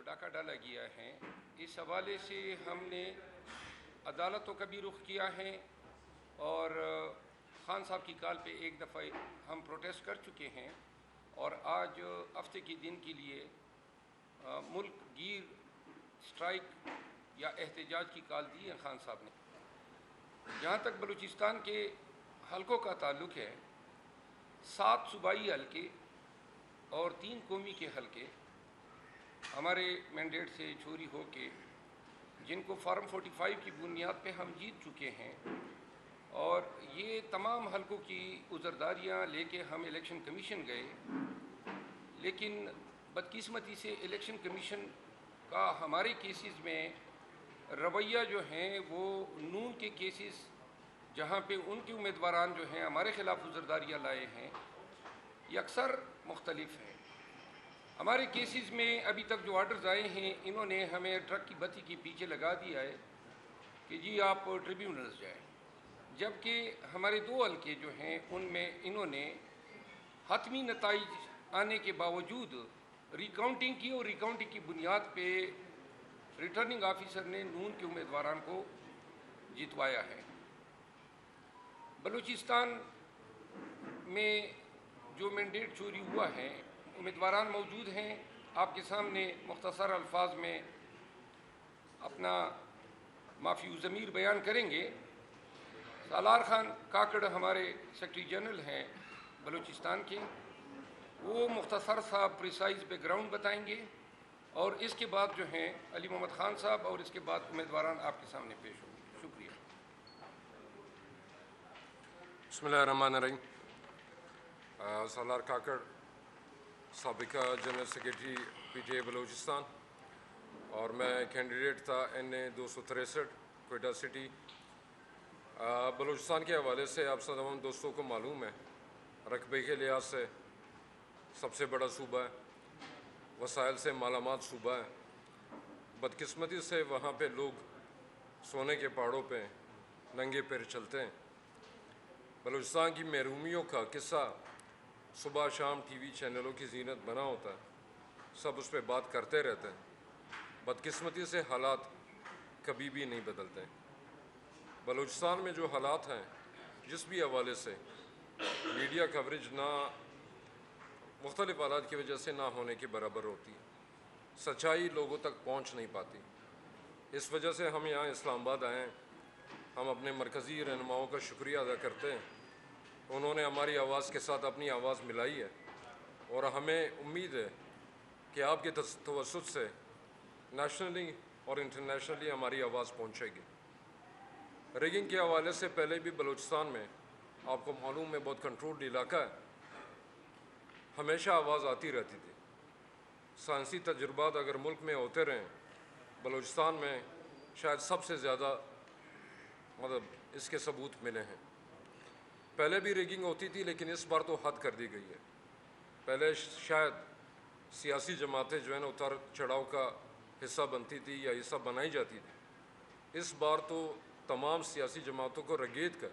ڈاکہ ڈالا گیا ہے، اس حوالے سے ہم نے عدالتوں کا بھی رخ کیا ہے اور خان صاحب کی کال پہ ایک دفعہ ہم پروٹیسٹ کر چکے ہیں اور آج ہفتے کے دن کے لیے ملک گیر اسٹرائک یا احتجاج کی کال دی ہے خان صاحب نے۔ جہاں تک بلوچستان کے حلقوں کا تعلق ہے، 7 صوبائی حلقے اور 3 قومی کے حلقے ہمارے مینڈیٹ سے چوری ہو کے، جن کو فارم 45 کی بنیاد پہ ہم جیت چکے ہیں، اور یہ تمام حلقوں کی عذرداریاں لے کے ہم الیکشن کمیشن گئے، لیکن بدقسمتی سے الیکشن کمیشن کا ہمارے کیسز میں رویہ جو ہیں وہ نون کے کیسز جہاں پہ ان کے امیدواران جو ہیں ہمارے خلاف عذرداریاں لائے ہیں، یہ اکثر مختلف ہیں۔ ہمارے کیسز میں ابھی تک جو آرڈرز آئے ہیں، انہوں نے ہمیں ٹرک کی بتی کے پیچھے لگا دیا ہے کہ جی آپ ٹریبیونلز جائیں، جبکہ ہمارے 2 حلقے جو ہیں ان میں انہوں نے حتمی نتائج آنے کے باوجود ریکاؤنٹنگ کی، اور ریکاؤنٹنگ کی بنیاد پہ ریٹرننگ آفیسر نے نون کے امیدواران کو جتوایا ہے۔ بلوچستان میں جو مینڈیٹ چوری ہوا ہے، امیدواران موجود ہیں، آپ کے سامنے مختصر الفاظ میں اپنا معافی ضمیر بیان کریں گے۔ سالار خان کاکڑ ہمارے سیکرٹری جنرل ہیں بلوچستان کے، وہ مختصر سا پریسائز بیک گراؤنڈ بتائیں گے، اور اس کے بعد جو ہیں علی محمد خان صاحب، اور اس کے بعد امیدواران آپ کے سامنے پیش ہوں گے۔ شکریہ۔ بسم اللہ الرحمن الرحیم۔ سالار کاکڑ، سابقہ general secretary P T A Balochistan, اور میں کینڈیڈیٹ تھا NA 263 کوئٹہ سٹی۔ بلوچستان کے حوالے سے آپ تمام دوستوں کو معلوم ہے، رقبے کے لحاظ سے سب سے بڑا صوبہ ہے، وسائل سے مالا مال صوبہ ہے۔ بدقسمتی سے وہاں پہ لوگ سونے کے پہاڑوں پہ ننگے پیر چلتے ہیں۔ بلوچستان کی محرومیوں کا قصہ صبح شام ٹی وی چینلوں کی زینت بنا ہوتا ہے، سب اس پہ بات کرتے رہتے ہیں۔ بدقسمتی سے حالات کبھی بھی نہیں بدلتے۔ بلوچستان میں جو حالات ہیں، جس بھی حوالے سے میڈیا کوریج نہ مختلف حالات کی وجہ سے نہ ہونے کے برابر ہوتی ہے، سچائی لوگوں تک پہنچ نہیں پاتی۔ اس وجہ سے ہم یہاں اسلام آباد آئے ہیں۔ ہم اپنے مرکزی رہنماؤں کا شکریہ ادا کرتے ہیں، انہوں نے ہماری آواز کے ساتھ اپنی آواز ملائی ہے، اور ہمیں امید ہے کہ آپ کے توسط سے نیشنلی اور انٹرنیشنلی ہماری آواز پہنچے گی۔ ریگنگ کے حوالے سے پہلے بھی بلوچستان میں آپ کو معلوم ہے بہت کنٹرولڈ علاقہ ہے، ہمیشہ آواز آتی رہتی تھی۔ سائنسی تجربات اگر ملک میں ہوتے رہیں، بلوچستان میں شاید سب سے زیادہ اس کے ثبوت ملے ہیں۔ پہلے بھی ریگنگ ہوتی تھی، لیکن اس بار تو حد کر دی گئی ہے۔ پہلے شاید سیاسی جماعتیں جو ہیں نا اتار چڑھاؤ کا حصہ بنتی تھی یا حصہ بنائی جاتی تھی، اس بار تو تمام سیاسی جماعتوں کو رگید کر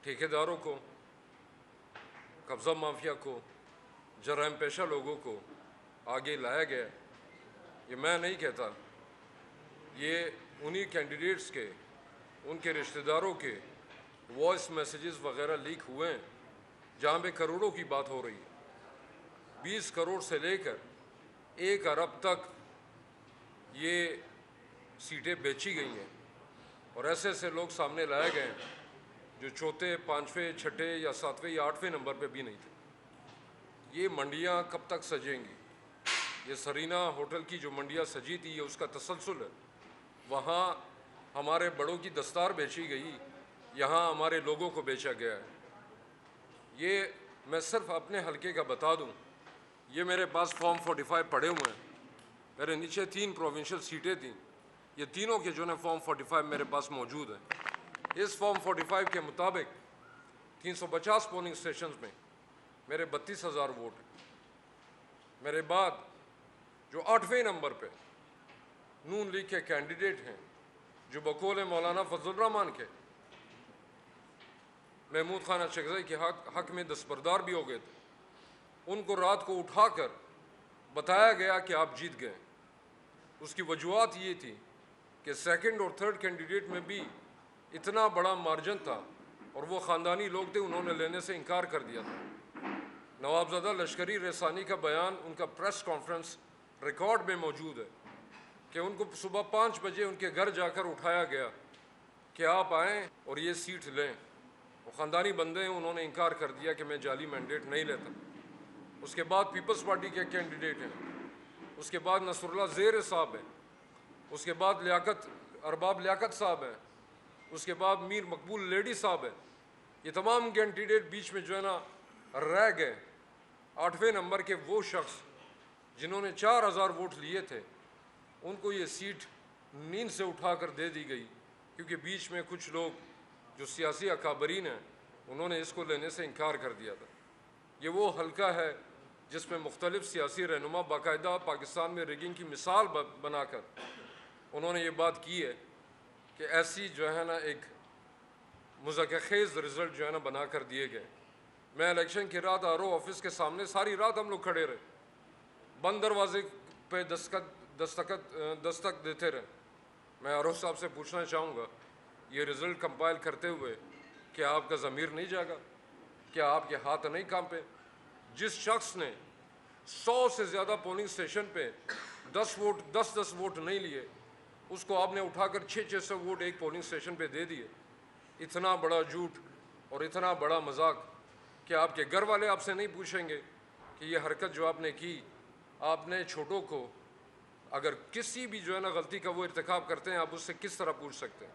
ٹھیکیداروں کو، قبضہ مافیا کو، جرائم پیشہ لوگوں کو آگے لایا گیا۔ یہ میں نہیں کہتا، یہ انہی کینڈیڈیٹس کے، ان کے رشتہ داروں کے وائس میسیجز وغیرہ لیک ہوئے ہیں، جہاں پہ کروڑوں کی بات ہو رہی ہے۔ 20 کروڑ سے لے کر 1 ارب تک یہ سیٹیں بیچی گئی ہیں، اور ایسے ایسے لوگ سامنے لائے گئے ہیں جو چوتھے، 5ویں، 6ٹھے یا 7ویں یا 8ویں نمبر پہ بھی نہیں تھے۔ یہ منڈیاں کب تک سجیں گی؟ یہ سرینا ہوٹل کی جو منڈیاں سجی تھی، یہ اس کا تسلسل ہے۔ وہاں ہمارے بڑوں کی دستار بیچی گئی، یہاں ہمارے لوگوں کو بیچا گیا ہے۔ یہ میں صرف اپنے حلقے کا بتا دوں، یہ میرے پاس فارم 45 پڑے ہوئے ہیں، میرے نیچے 3 پروونشل سیٹیں تھیں، یہ تینوں کے جو ہے فارم 45 میرے پاس موجود ہیں۔ اس فارم 45 کے مطابق 350 پولنگ اسٹیشنز میں میرے 32,000 ووٹ ہیں۔ میرے بعد جو 8ویں نمبر پہ نون لیگ کے کینڈیڈیٹ ہیں، جو بقول مولانا فضل الرحمان کے محمود خان اچکزئی کے حق میں دستبردار بھی ہو گئے تھے، ان کو رات کو اٹھا کر بتایا گیا کہ آپ جیت گئے۔ اس کی وجوہات یہ تھی کہ سیکنڈ اور تھرڈ کینڈیڈیٹ میں بھی اتنا بڑا مارجن تھا اور وہ خاندانی لوگ تھے، انہوں نے لینے سے انکار کر دیا تھا۔ نوابزادہ لشکری رسانی کا بیان، ان کا پریس کانفرنس ریکارڈ میں موجود ہے کہ ان کو صبح 5 بجے ان کے گھر جا کر اٹھایا گیا کہ آپ آئیں اور یہ سیٹ لیں۔ وہ خاندانی بندے ہیں، انہوں نے انکار کر دیا کہ میں جعلی مینڈیٹ نہیں لیتا۔ اس کے بعد پیپلز پارٹی کے کینڈیڈیٹ ہیں، اس کے بعد نصر اللہ زیر صاحب ہیں، اس کے بعد ارباب لیاقت صاحب ہیں، اس کے بعد میر مقبول لیڈی صاحب ہیں۔ یہ تمام کینڈیڈیٹ بیچ میں جو ہے نا رہ گئے۔ 8ویں نمبر کے وہ شخص جنہوں نے 4000 ووٹ لیے تھے، ان کو یہ سیٹ نیند سے اٹھا کر دے دی گئی، کیونکہ بیچ میں کچھ لوگ جو سیاسی اکابرین ہیں انہوں نے اس کو لینے سے انکار کر دیا تھا۔ یہ وہ حلقہ ہے جس میں مختلف سیاسی رہنما باقاعدہ پاکستان میں ریگنگ کی مثال بنا کر انہوں نے یہ بات کی ہے کہ ایسی جو ہے نا ایک مذاکرہ خیز رزلٹ جو ہے نا بنا کر دیے گئے۔ میں الیکشن کی رات RO آفس کے سامنے ساری رات ہم لوگ کھڑے رہے، بند دروازے پہ دستک دیتے رہے۔ میں RO صاحب سے پوچھنا چاہوں گا، یہ رزلٹ کمپائل کرتے ہوئے کیا آپ کا ضمیر نہیں جاگا؟ کیا آپ کے ہاتھ نہیں کانپے؟ جس شخص نے 100 سے زیادہ پولنگ اسٹیشن پہ 10 ووٹ نہیں لیے، اس کو آپ نے اٹھا کر 600 ووٹ ایک پولنگ اسٹیشن پہ دے دیے۔ اتنا بڑا جھوٹ اور اتنا بڑا مذاق کہ آپ کے گھر والے آپ سے نہیں پوچھیں گے کہ یہ حرکت جو آپ نے کی، آپ نے چھوٹوں کو اگر کسی بھی جو ہے نا غلطی کا وہ ارتکاب کرتے ہیں، آپ اس سے کس طرح پوچھ سکتے ہیں؟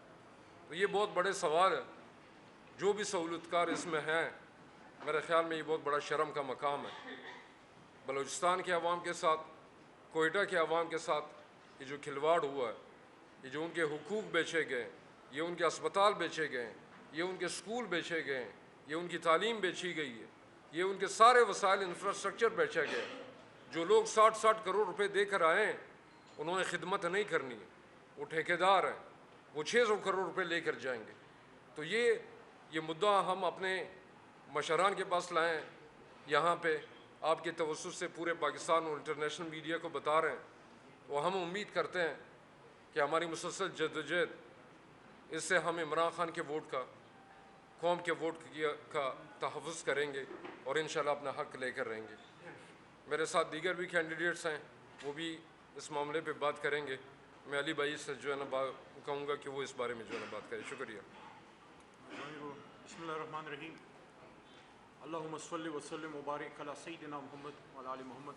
تو یہ بہت بڑے سوال ہے۔ جو بھی سہولت کار اس میں ہیں، میرے خیال میں یہ بہت بڑا شرم کا مقام ہے۔ بلوچستان کے عوام کے ساتھ، کوئٹہ کے عوام کے ساتھ یہ جو کھلواڑ ہوا ہے، یہ جو ان کے حقوق بیچے گئے، یہ ان کے اسپتال بیچے گئے، یہ ان کے اسکول بیچے گئے، یہ ان کی تعلیم بیچی گئی ہے، یہ ان کے سارے وسائل انفراسٹرکچر بیچے گئے۔ جو لوگ 60 کروڑ روپے دے کر آئے ہیں، انہوں نے خدمت نہیں کرنی ہے، وہ ٹھیکیدار ہیں، وہ 600 کروڑ روپے لے کر جائیں گے۔ تو یہ مدعا ہم اپنے مشران کے پاس لائیں، یہاں پہ آپ کے توسط سے پورے پاکستان اور انٹرنیشنل میڈیا کو بتا رہے ہیں، اور ہم امید کرتے ہیں کہ ہماری مسلسل جدوجہد اس سے ہم عمران خان کے ووٹ کا، قوم کے ووٹ کا تحفظ کریں گے اور انشاءاللہ اپنا حق لے کر رہیں گے۔ میرے ساتھ دیگر بھی کینڈیڈیٹس ہیں، وہ بھی اس معاملے پہ بات کریں گے۔ میں علی بھائی سے جو ہے نا کہوں گا کہ وہ اس بارے میں جو ہے نا بات کریں۔ شکریہ۔ بسم اللہ الرحمن الرحیم۔ اللہم صلی وسلم وبارک علی سیدنا محمد وعلی آل محمد۔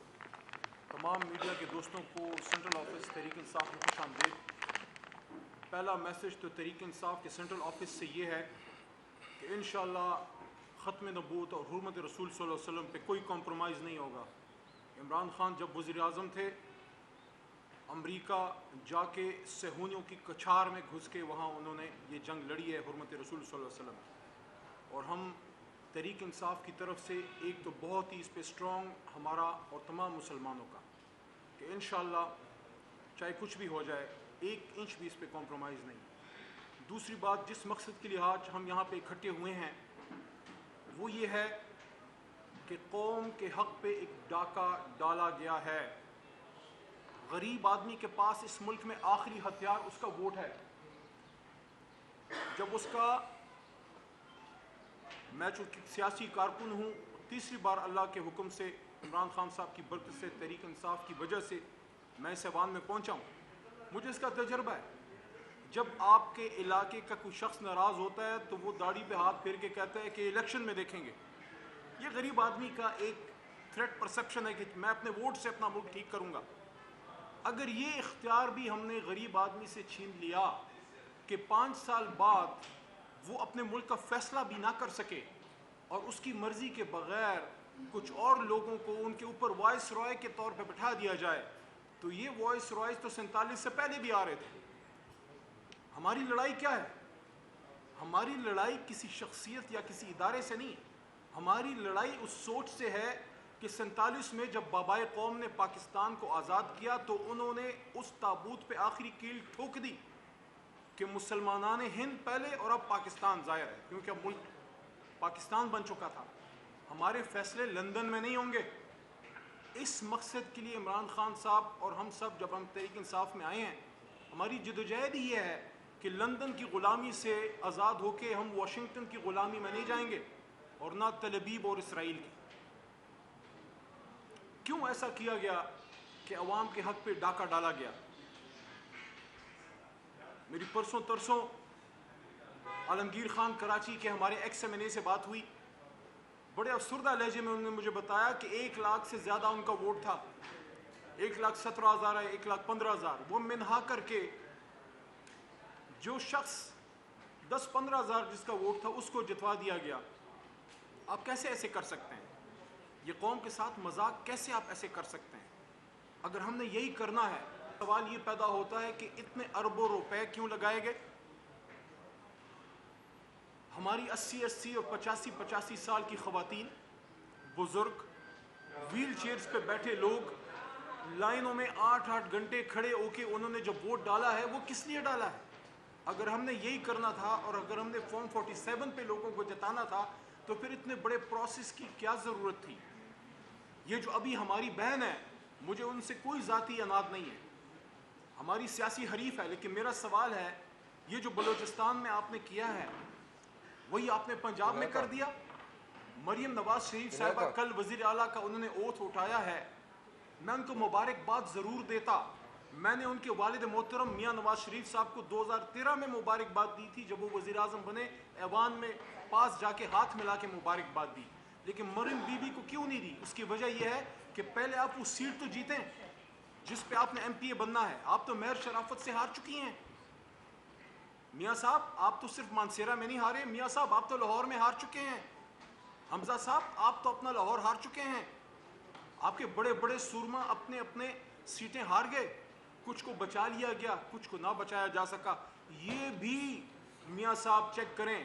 تمام میڈیا کے دوستوں کو سینٹرل آفس تحریک انصاف میں خوش آمدید۔ پہلا میسج تو تحریک انصاف کے سینٹرل آفس سے یہ ہے کہ انشاءاللہ ختم نبوت اور حرمت رسول صلی اللہ علیہ وسلم پہ کوئی کمپرومائز نہیں ہوگا۔ عمران خان جب وزیر اعظم تھے، امریکہ جا کے صہیونیوں کی کچھار میں گھس کے وہاں انہوں نے یہ جنگ لڑی ہے حرمت رسول صلی اللہ علیہ وسلم۔ اور ہم تحریک انصاف کی طرف سے ایک تو بہت ہی اس پہ اسٹرانگ ہمارا اور تمام مسلمانوں کا کہ انشاءاللہ چاہے کچھ بھی ہو جائے 1 انچ بھی اس پہ کمپرومائز نہیں۔ دوسری بات، جس مقصد کے لحاظ ہم یہاں پہ اکٹھے ہوئے ہیں وہ یہ ہے کہ قوم کے حق پہ ایک ڈاکہ ڈالا گیا ہے۔ غریب آدمی کے پاس اس ملک میں آخری ہتھیار اس کا ووٹ ہے۔ جب اس کا، میں چونکہ سیاسی کارکن ہوں، تیسری بار اللہ کے حکم سے عمران خان صاحب کی برکت سے تحریک انصاف کی وجہ سے میں اس ایوان میں پہنچا ہوں، مجھے اس کا تجربہ ہے۔ جب آپ کے علاقے کا کوئی شخص ناراض ہوتا ہے تو وہ داڑھی پہ ہاتھ پھیر کے کہتا ہے کہ الیکشن میں دیکھیں گے۔ یہ غریب آدمی کا ایک تھریٹ پرسیپشن ہے کہ میں اپنے ووٹ سے اپنا ملک ٹھیک کروں گا۔ اگر یہ اختیار بھی ہم نے غریب آدمی سے چھین لیا کہ 5 سال بعد وہ اپنے ملک کا فیصلہ بھی نہ کر سکے اور اس کی مرضی کے بغیر کچھ اور لوگوں کو ان کے اوپر وائس رائے کے طور پہ بٹھا دیا جائے، تو یہ وائس رائز تو 47 سے پہلے بھی آ رہے تھے۔ ہماری لڑائی کیا ہے؟ ہماری لڑائی کسی شخصیت یا کسی ادارے سے نہیں، ہماری لڑائی اس سوچ سے ہے کہ 47 میں جب بابائے قوم نے پاکستان کو آزاد کیا تو انہوں نے اس تابوت پہ آخری کیل ٹھوک دی کہ مسلمانان ہند پہلے اور اب پاکستان ظاہر ہے، کیونکہ اب ملک پاکستان بن چکا تھا۔ ہمارے فیصلے لندن میں نہیں ہوں گے۔ اس مقصد کے لیے عمران خان صاحب اور ہم سب جب ہم تحریک انصاف میں آئے ہیں، ہماری جدوجہد ہی یہ ہے کہ لندن کی غلامی سے آزاد ہو کے ہم واشنگٹن کی غلامی میں نہیں جائیں گے، اور نہ تل ابیب اور اسرائیل کی۔ کیوں ایسا کیا گیا کہ عوام کے حق پہ ڈاکہ ڈالا گیا؟ میری پرسوں ترسوں عالمگیر خان کراچی کے ہمارے ایکس ایم این اے سے بات ہوئی، بڑے افسردہ لہجے میں انہوں نے مجھے بتایا کہ 1 لاکھ سے زیادہ ان کا ووٹ تھا، 1,17,000 ہے، 1,15,000، وہ منہا کر کے جو شخص 10-15,000 جس کا ووٹ تھا اس کو جتوا دیا گیا۔ آپ کیسے ایسے کر سکتے ہیں؟ یہ قوم کے ساتھ مذاق کیسے آپ ایسے کر سکتے ہیں؟ اگر ہم نے یہی کرنا ہے، سوال یہ پیدا ہوتا ہے کہ اتنے اربوں روپے کیوں لگائے گئے؟ ہماری 80 اور 85 سال کی خواتین، بزرگ، ویل چیئرز پہ بیٹھے لوگ لائنوں میں 8 گھنٹے کھڑے ہو کے انہوں نے جو ووٹ ڈالا ہے وہ کس لیے ڈالا ہے؟ اگر ہم نے یہی کرنا تھا اور اگر ہم نے فارم 47 پہ لوگوں کو جتانا تھا تو پھر اتنے بڑے پروسیس کی کیا ضرورت تھی؟ یہ جو ابھی ہماری بہن ہے، مجھے ان سے کوئی ذاتی عناد نہیں ہے، ہماری سیاسی حریف ہے، لیکن میرا سوال ہے یہ جو بلوچستان میں آپ نے کیا ہے وہی آپ نے پنجاب میں کر دیا؟ مریم نواز شریف صاحبہ کل وزیر اعلیٰ کا انہوں نے اوتھ اٹھایا ہے، میں ان کو مبارکباد ضرور دیتا۔ میں نے ان کے والد محترم میاں نواز شریف صاحب کو 2013 میں مبارکباد دی تھی جب وہ وزیر اعظم بنے، ایوان میں پاس جا کے ہاتھ ملا کے مبارکباد دی، لیکن مریم بی بی کو کیوں نہیں دی؟ اس کی وجہ یہ ہے کہ پہلے آپ وہ سیٹ تو جیتیں جس پہ آپ نے ایم پی اے بننا ہے۔ آپ تو مہر شرافت سے ہار چکی ہیں میاں صاحب، آپ تو صرف مانسیرا میں نہیں ہارے، میاں صاحب آپ تو لاہور میں ہار چکے ہیں، حمزہ صاحب آپ تو اپنا لاہور ہار چکے ہیں، آپ کے بڑے بڑے سورما اپنے اپنے سیٹیں ہار گئے، کچھ کو بچا لیا گیا، کچھ کو نہ بچایا جا سکا۔ یہ بھی میاں صاحب چیک کریں،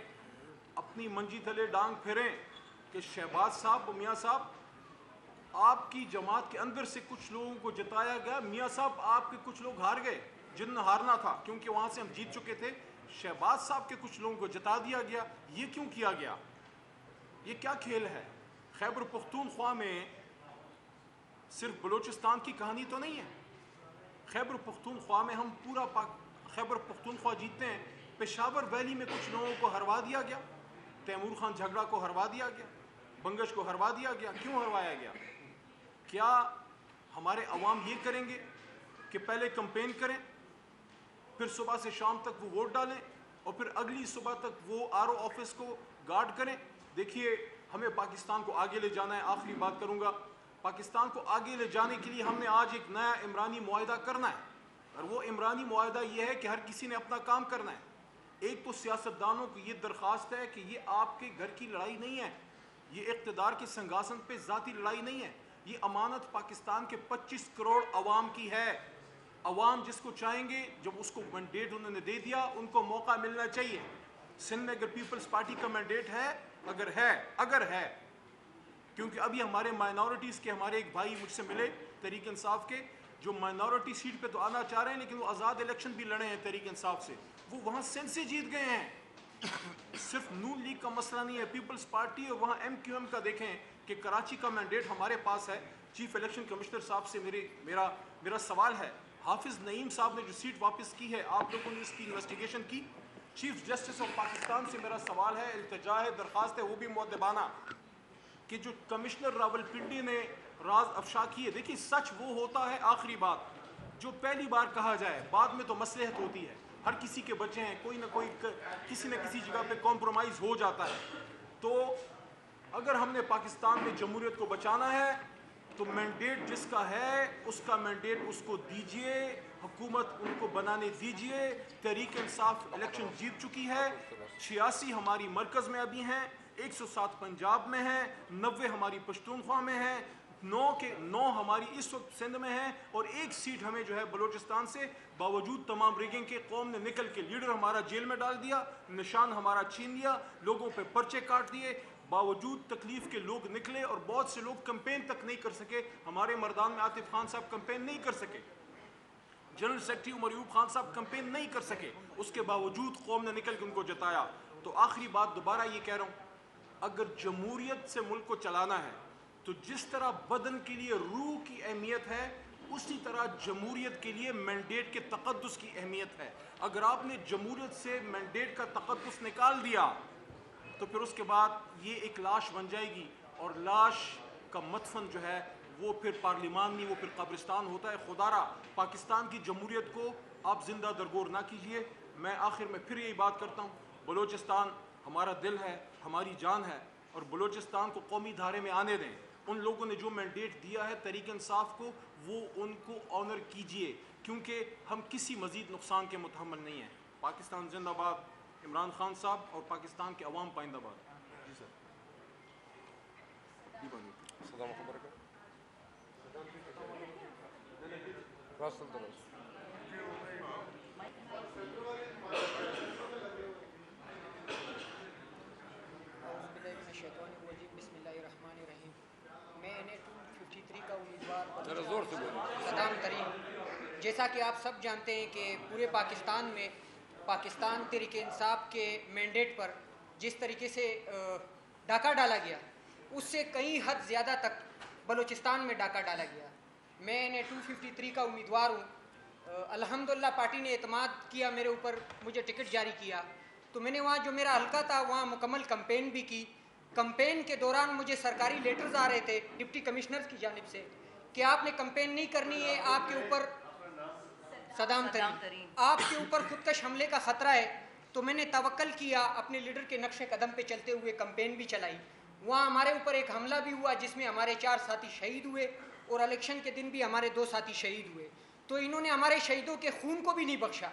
اپنی منجی تلے ڈانگ پھیریں کہ شہباز صاحب، میاں صاحب آپ کی جماعت کے اندر سے کچھ لوگوں کو جتایا گیا، میاں صاحب آپ کے کچھ لوگ ہار گئے جن نے ہارنا تھا کیونکہ وہاں سے ہم جیت چکے تھے، شہباز صاحب کے کچھ لوگوں کو جتا دیا گیا۔ یہ کیوں کیا گیا؟ یہ کیا کھیل ہے؟ خیبر پختونخوا میں صرف بلوچستان کی کہانی تو نہیں ہے، خیبر پختونخوا میں ہم پورا خیبر پختونخوا جیتتے ہیں۔ پشاور ویلی میں کچھ لوگوں کو ہروا دیا گیا، تیمور خان جھگڑا کو ہروا دیا گیا، بنگش کو ہروا دیا گیا۔ کیوں ہروایا گیا؟ کیا ہمارے عوام یہ کریں گے کہ پہلے کمپین کریں، پھر صبح سے شام تک وہ ووٹ ڈالیں اور پھر اگلی صبح تک وہ آر او آفس کو گارڈ کریں؟ دیکھیے، ہمیں پاکستان کو آگے لے جانا ہے۔ آخری بات کروں گا، پاکستان کو آگے لے جانے کے لیے ہم نے آج ایک نیا عمرانی معاہدہ کرنا ہے، اور وہ عمرانی معاہدہ یہ ہے کہ ہر کسی نے اپنا کام کرنا ہے۔ ایک تو سیاستدانوں کو یہ درخواست ہے کہ یہ آپ کے گھر کی لڑائی نہیں ہے، یہ اقتدار کے سنگاسن پہ ذاتی لڑائی نہیں ہے، یہ امانت پاکستان کے 25 کروڑ عوام کی ہے۔ عوام جس کو چاہیں گے، جب اس کو مینڈیٹ انہوں نے دے دیا، ان کو موقع ملنا چاہیے۔ سندھ میں اگر پیپلز پارٹی کا مینڈیٹ ہے، اگر ہے کیونکہ ابھی ہمارے مائنورٹیز کے ہمارے ایک بھائی مجھ سے ملے تحریک انصاف کے، جو مائنورٹی سیٹ پہ تو آنا چاہ رہے ہیں لیکن وہ آزاد الیکشن بھی لڑے ہیں تحریک انصاف سے، وہ وہاں سندھ سے جیت گئے ہیں۔ صرف نون لیگ کا مسئلہ نہیں ہے، پیپلز پارٹی اور وہاں ایم کیو ایم کا دیکھیں کہ کراچی کا مینڈیٹ ہمارے پاس ہے۔ چیف الیکشن کمشنر صاحب سے میرا سوال ہے، حافظ نعیم صاحب نے جو سیٹ واپس کی ہے، آپ لوگوں نے اس کی انویسٹیگیشن کی؟ چیف جسٹس آف پاکستان سے میرا سوال ہے، التجا ہے، درخواست ہے، وہ بھی مؤدبانہ، کہ جو کمشنر راولپنڈی نے راز افشا کیے، دیکھیے سچ وہ ہوتا ہے آخری بات جو پہلی بار کہا جائے، بعد میں تو مصلحت ہوتی ہے، ہر کسی کے بچے ہیں، کوئی نہ کوئی کسی نہ کسی جگہ پہ کمپرومائز ہو جاتا ہے۔ تو اگر ہم نے پاکستان میں جمہوریت کو بچانا ہے تو مینڈیٹ جس کا ہے اس کا مینڈیٹ اس کو دیجئے، حکومت ان کو بنانے دیجئے۔ تحریک انصاف الیکشن جیت چکی ہے، 86 ہماری مرکز میں ابھی ہیں، 107 پنجاب میں ہیں، 90 ہماری پشتونخوا میں ہیں، 9 ہماری اس وقت سندھ میں ہیں، اور 1 سیٹ ہمیں جو ہے بلوچستان سے، باوجود تمام ریگنگ کے قوم نے نکل کے لیڈر ہمارا جیل میں ڈال دیا، نشان ہمارا چھین لیا، لوگوں پہ پرچے کاٹ دیے، باوجود تکلیف کے لوگ نکلے اور بہت سے لوگ کمپین تک نہیں کر سکے۔ ہمارے مردان میں عاطف خان صاحب کمپین نہیں کر سکے، جنرل سیکرٹری عمر ایوب خان صاحب کمپین نہیں کر سکے، اس کے باوجود قوم نے نکل کے ان کو جتایا۔ تو آخری بات دوبارہ یہ کہہ رہا ہوں، اگر جمہوریت سے ملک کو چلانا ہے تو جس طرح بدن کے لیے روح کی اہمیت ہے اسی طرح جمہوریت کے لیے مینڈیٹ کے تقدس کی اہمیت ہے. اگر آپ نے جمہوریت سے مینڈیٹ کا تقدس نکال دیا تو پھر اس کے بعد یہ ایک لاش بن جائے گی, اور لاش کا مدفن جو ہے وہ پھر پارلیمان نہیں, وہ پھر قبرستان ہوتا ہے. خدا را پاکستان کی جمہوریت کو آپ زندہ درگور نہ کیجئے. میں آخر میں پھر یہی بات کرتا ہوں, بلوچستان ہمارا دل ہے, ہماری جان ہے, اور بلوچستان کو قومی دھارے میں آنے دیں. ان لوگوں نے جو مینڈیٹ دیا ہے تحریک انصاف کو, وہ ان کو آنر کیجئے, کیونکہ ہم کسی مزید نقصان کے متحمل نہیں ہیں. پاکستان زندہ باد, عمران خان صاحب اور پاکستان کے عوام پائندہ باد. جی سر. صدام خبر کا بسم اللہ الرحمن الرحیم. میں NA-253 کا امیدوار ذرا زور سے بولیں. صدام ترین. جیسا کہ آپ سب جانتے ہیں کہ پورے پاکستان میں پاکستان تحریک انصاف کے مینڈیٹ پر جس طریقے سے ڈاکہ ڈالا گیا, اس سے کئی حد زیادہ تک بلوچستان میں ڈاکہ ڈالا گیا. میں NA-253 کا امیدوار ہوں. الحمدللہ پارٹی نے اعتماد کیا میرے اوپر, مجھے ٹکٹ جاری کیا, تو میں نے وہاں جو میرا حلقہ تھا وہاں مکمل کمپین بھی کی. کمپین کے دوران مجھے سرکاری لیٹرز آ رہے تھے ڈپٹی کمشنرز کی جانب سے کہ آپ نے کمپین نہیں کرنی ہے, آپ کے اوپر صدام ترین آپ کے اوپر خودکش حملے کا خطرہ ہے. تو میں نے توکل کیا, اپنے لیڈر کے نقش قدم پہ چلتے ہوئے کمپین بھی چلائی. وہاں ہمارے اوپر ایک حملہ بھی ہوا جس میں ہمارے 4 ساتھی شہید ہوئے, اور الیکشن کے دن بھی ہمارے 2 ساتھی شہید ہوئے. تو انہوں نے ہمارے شہیدوں کے خون کو بھی نہیں بخشا.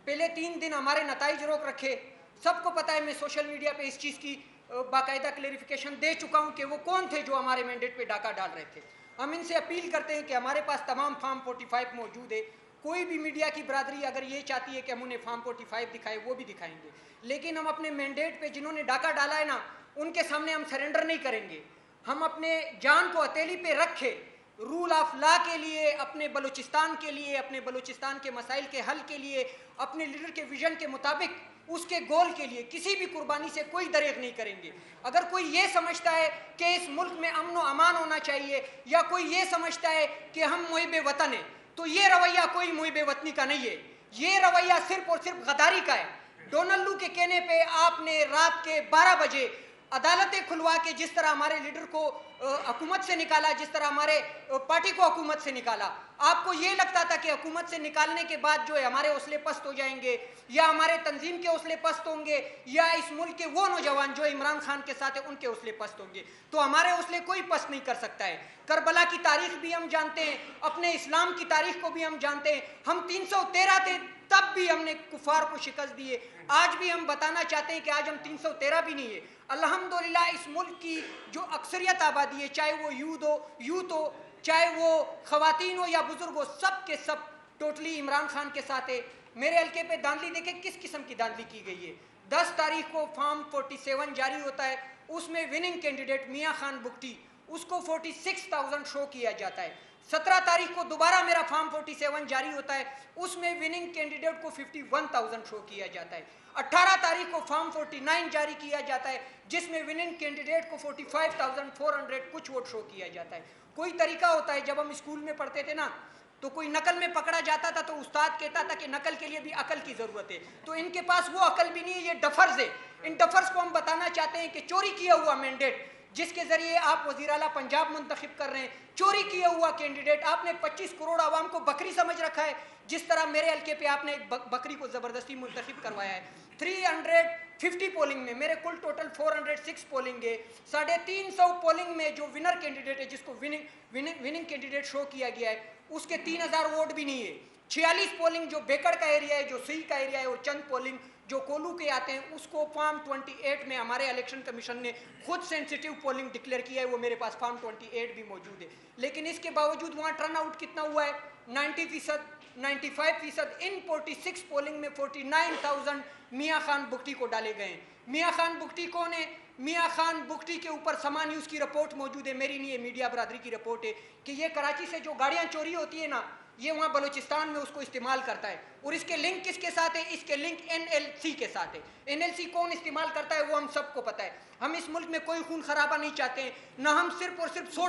پہلے 3 دن ہمارے نتائج روک رکھے. سب کو پتہ ہے, میں سوشل میڈیا پہ اس چیز کی باقاعدہ کلیریفیکیشن دے چکا ہوں کہ وہ کون تھے جو ہمارے مینڈیٹ پہ ڈاکہ ڈال رہے تھے. ہم ان سے اپیل کرتے ہیں کہ ہمارے پاس تمام فارم 45 موجود ہے. کوئی بھی میڈیا کی برادری اگر یہ چاہتی ہے کہ ہم انہیں فارم 45 دکھائیں, وہ بھی دکھائیں گے, لیکن ہم اپنے مینڈیٹ پہ جنہوں نے ڈاکہ ڈالا ہے نا, ان کے سامنے ہم سرنڈر نہیں کریں گے. ہم اپنے جان کو ہتھیلی پہ رکھے رول آف لا کے لیے, اپنے بلوچستان کے لیے, اپنے بلوچستان کے مسائل کے حل کے لیے, اپنے لیڈر کے ویژن کے مطابق اس کے گول کے لیے کسی بھی قربانی سے کوئی دریغ نہیں کریں گے. اگر کوئی یہ سمجھتا ہے کہ اس ملک میں امن و امان ہونا چاہیے, یا کوئی یہ سمجھتا ہے کہ ہم محب وطن ہیں, تو یہ رویہ کوئی محب وطنی کا نہیں ہے. یہ رویہ صرف اور صرف غداری کا ہے. ڈونلڈ لو کے کہنے پہ آپ نے رات کے 12 بجے عدالتیں کھلوا کے جس طرح ہمارے لیڈر کو حکومت سے نکالا, جس طرح ہمارے پارٹی کو حکومت سے نکالا, آپ کو یہ لگتا تھا کہ حکومت سے نکالنے کے بعد جو ہے ہمارے حوصلے پست ہو جائیں گے, یا ہمارے تنظیم کے حوصلے پست ہوں گے, یا اس ملک کے وہ نوجوان جو عمران خان کے ساتھ ہیں ان کے حوصلے پست ہوں گے. تو ہمارے حوصلے کوئی پست نہیں کر سکتا ہے. کربلا کی تاریخ بھی ہم جانتے ہیں, اپنے اسلام کی تاریخ کو بھی ہم جانتے ہیں. ہم 313 تھے تب بھی ہم نے کفار کو شکست دی ہے. آج بھی ہم بتانا چاہتے ہیں کہ آج ہم 313 بھی نہیں ہے. الحمدللہ اس ملک کی جو اکثریت آبادی ہے, چاہے وہ یوتھ ہو, چاہے وہ خواتین ہو یا بزرگ ہو, سب کے سب ٹوٹلی عمران خان کے ساتھ ہے. میرے حلقے پہ دھاندلی دیکھیں کس قسم کی دھاندلی کی گئی ہے. 10 تاریخ کو فارم 47 جاری ہوتا ہے, اس میں وننگ کینڈیڈیٹ میاں خان بگٹی, اس کو 46,000 شو کیا جاتا ہے. 17 تاریخ کو دوبارہ میرا فارم 47 جاری ہوتا ہے, اس میں وننگ کینڈیڈیٹ کو 51,000 شو کیا جاتا ہے. 18 تاریخ کو فارم 49 جاری کیا جاتا ہے, جس میں وننگ کینڈیڈیٹ کو 45,400 کچھ ووٹ شو کیا جاتا ہے. کوئی طریقہ ہوتا ہے, جب ہم اسکول میں پڑھتے تھے نا تو کوئی نقل میں پکڑا جاتا تھا تو استاد کہتا تھا کہ نقل کے لیے بھی عقل کی ضرورت ہے. تو ان کے پاس وہ عقل بھی نہیں ہے, یہ ڈفرز ہے. ان ڈفرز کو ہم بتانا چاہتے ہیں کہ چوری کیا ہوا مینڈیٹ جس کے ذریعے آپ وزیر اعلیٰ پنجاب منتخب کر رہے ہیں, چوری کیا ہوا کینڈیڈیٹ, آپ نے 25 کروڑ عوام کو بکری سمجھ رکھا ہے, جس طرح میرے حلقے پہ آپ نے ایک بکری کو زبردستی منتخب کروایا ہے. 350 پولنگ میں میرے کل ٹوٹل 406 پولنگ ہے. 350 پولنگ میں جو ونر کینڈیڈیٹ ہے, جس کو وننگ کینڈیڈیٹ شو کیا گیا ہے, اس کے 3,000 ووٹ بھی نہیں ہے. 46 پولنگ جو بیکڑ کا ایریا ہے, جو سی کا ایریا ہے, اور چند پولنگ جو کولو کے آتے ہیں, اس کو فارم 28 میں ہمارے الیکشن کمیشن نے خود سینسیٹیو پولنگ ڈکلیئر کیا ہے. وہ میرے پاس فارم 28 بھی موجود ہے. لیکن اس کے باوجود وہاں ٹرن آؤٹ کتنا ہوا ہے, 90%, 95%. ان 46 پولنگ میں 49,000 میاں خان بگٹی کو ڈالے گئے ہیں. میاں خان بگٹی کون ہے؟ میاں خان بگٹی کے اوپر سما نیوز کی رپورٹ موجود ہے, میری نہیں ہے, میڈیا برادری کی رپورٹ ہے, کہ یہ کراچی سے جو گاڑیاں چوری ہوتی ہیں نا, یہ وہاں بلوچستان میں اس کو استعمال کرتا ہے. اور اس کے لنک کس کے ساتھ ہے؟ اس کے لنک NLC کے ساتھ ہے. NLC کون استعمال کرتا ہے وہ ہم سب کو پتہ ہے. ہم اس ملک میں کوئی خون خرابہ نہیں چاہتے ہیں, نہ ہم صرف اور صرف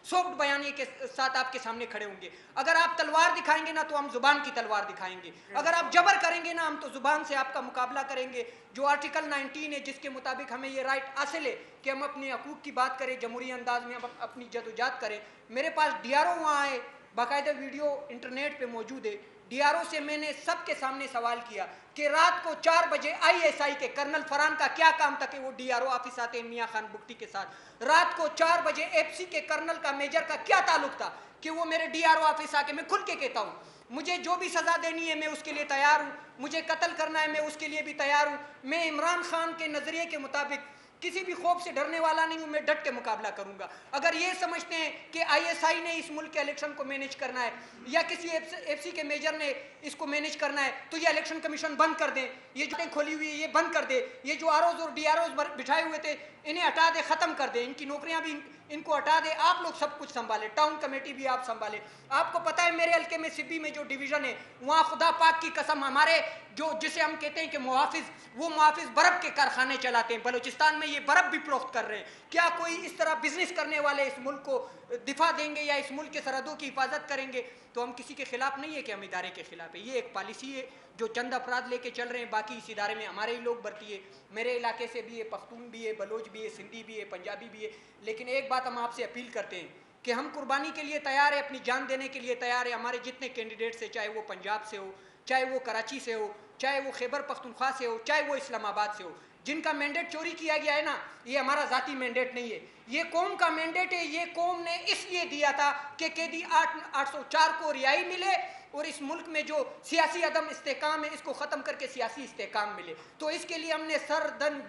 سافٹ بیانی کے ساتھ آپ کے سامنے کھڑے ہوں گے. اگر آپ تلوار دکھائیں گے نا تو ہم زبان کی تلوار دکھائیں گے. اگر آپ جبر کریں گے نا ہم تو زبان سے آپ کا مقابلہ کریں گے. جو آرٹیکل 19 ہے جس کے مطابق ہمیں یہ رائٹ حاصل ہے کہ ہم اپنے حقوق کی بات کریں, جمہوری انداز میں ہم اپنی جدوجہد کریں. میرے پاس DRO وہاں آئے, باقاعدہ ویڈیو انٹرنیٹ پہ موجود ہے. DRO سے میں نے سب کے سامنے سوال کیا کہ رات کو 4 بجے ISI کے کرنل فرحان کا کیا کام تھا کہ وہ DRO آفس آتے ہیں میاں خان بگٹی کے ساتھ. رات کو 4 بجے FC کے کرنل کا میجر کا کیا تعلق تھا کہ وہ میرے DRO آفس آ کے, میں کھل کے کہتا ہوں مجھے جو بھی سزا دینی ہے میں اس کے لیے تیار ہوں, مجھے قتل کرنا ہے میں اس کے لیے بھی تیار ہوں. میں عمران خان کے نظریے کے مطابق کسی بھی خوف سے ڈرنے والا نہیں ہوں, میں ڈٹ کے مقابلہ کروں گا. اگر یہ سمجھتے ہیں کہ ISI نے اس ملک کے الیکشن کو مینیج کرنا ہے یا کسی FC کے میجر نے اس کو مینیج کرنا ہے تو یہ الیکشن کمیشن بند کر دیں. یہ جو کھولی ہوئی ہے یہ بند کر دے. یہ جو ROs اور DROs بٹھائے ہوئے تھے انہیں ہٹا دے, ختم کر دے. ان کی نوکریاں بھی ان کو ہٹا دے. آپ لوگ سب کچھ سنبھالے, ٹاؤن کمیٹی بھی آپ سنبھالے. آپ کو پتہ ہے میرے حلقے میں سبی میں جو ڈویژن ہے وہاں خدا پاک کی قسم ہمارے جو جسے ہم کہتے ہیں کہ محافظ, وہ محافظ برف کے کارخانے چلاتے ہیں. بلوچستان میں یہ برف بھی فروخت کر رہے ہیں. کیا کوئی اس طرح بزنس کرنے والے اس ملک کو دفاع دیں گے یا اس ملک کے سرحدوں کی حفاظت کریں گے؟ تو ہم کسی کے خلاف نہیں ہے کہ ہم ادارے کے خلاف ہے. یہ ایک پالیسی ہے جو چند افراد لے کے چل رہے ہیں, باقی اس ادارے میں ہمارے ہی لوگ بھرتی ہے. میرے علاقے سے بھی ہے, پختون بھی ہے, بلوچ بھی ہے, سندھی بھی ہے, پنجابی بھی ہے. لیکن ایک بات ہم آپ سے اپیل کرتے ہیں کہ ہم قربانی کے لیے تیار ہیں, اپنی جان دینے کے لیے تیار ہیں. ہمارے جتنے کینڈیڈیٹس ہیں, چاہے وہ پنجاب سے ہو, چاہے وہ کراچی سے ہو, چاہے وہ خیبر پختونخوا سے ہو, چاہے وہ اسلام آباد سے ہو, جن کا مینڈیٹ چوری کیا گیا ہے نا, یہ ہمارا ذاتی مینڈیٹ نہیں ہے, یہ قوم کا مینڈیٹ ہے. یہ قوم نے اس لیے دیا تھا کہ قیدی 804 کو رہائی ملے اور اس ملک میں جو سیاسی عدم استحکام ہے اس کو ختم کر کے سیاسی استحکام ملے. تو اس کے لیے ہم نے سر دن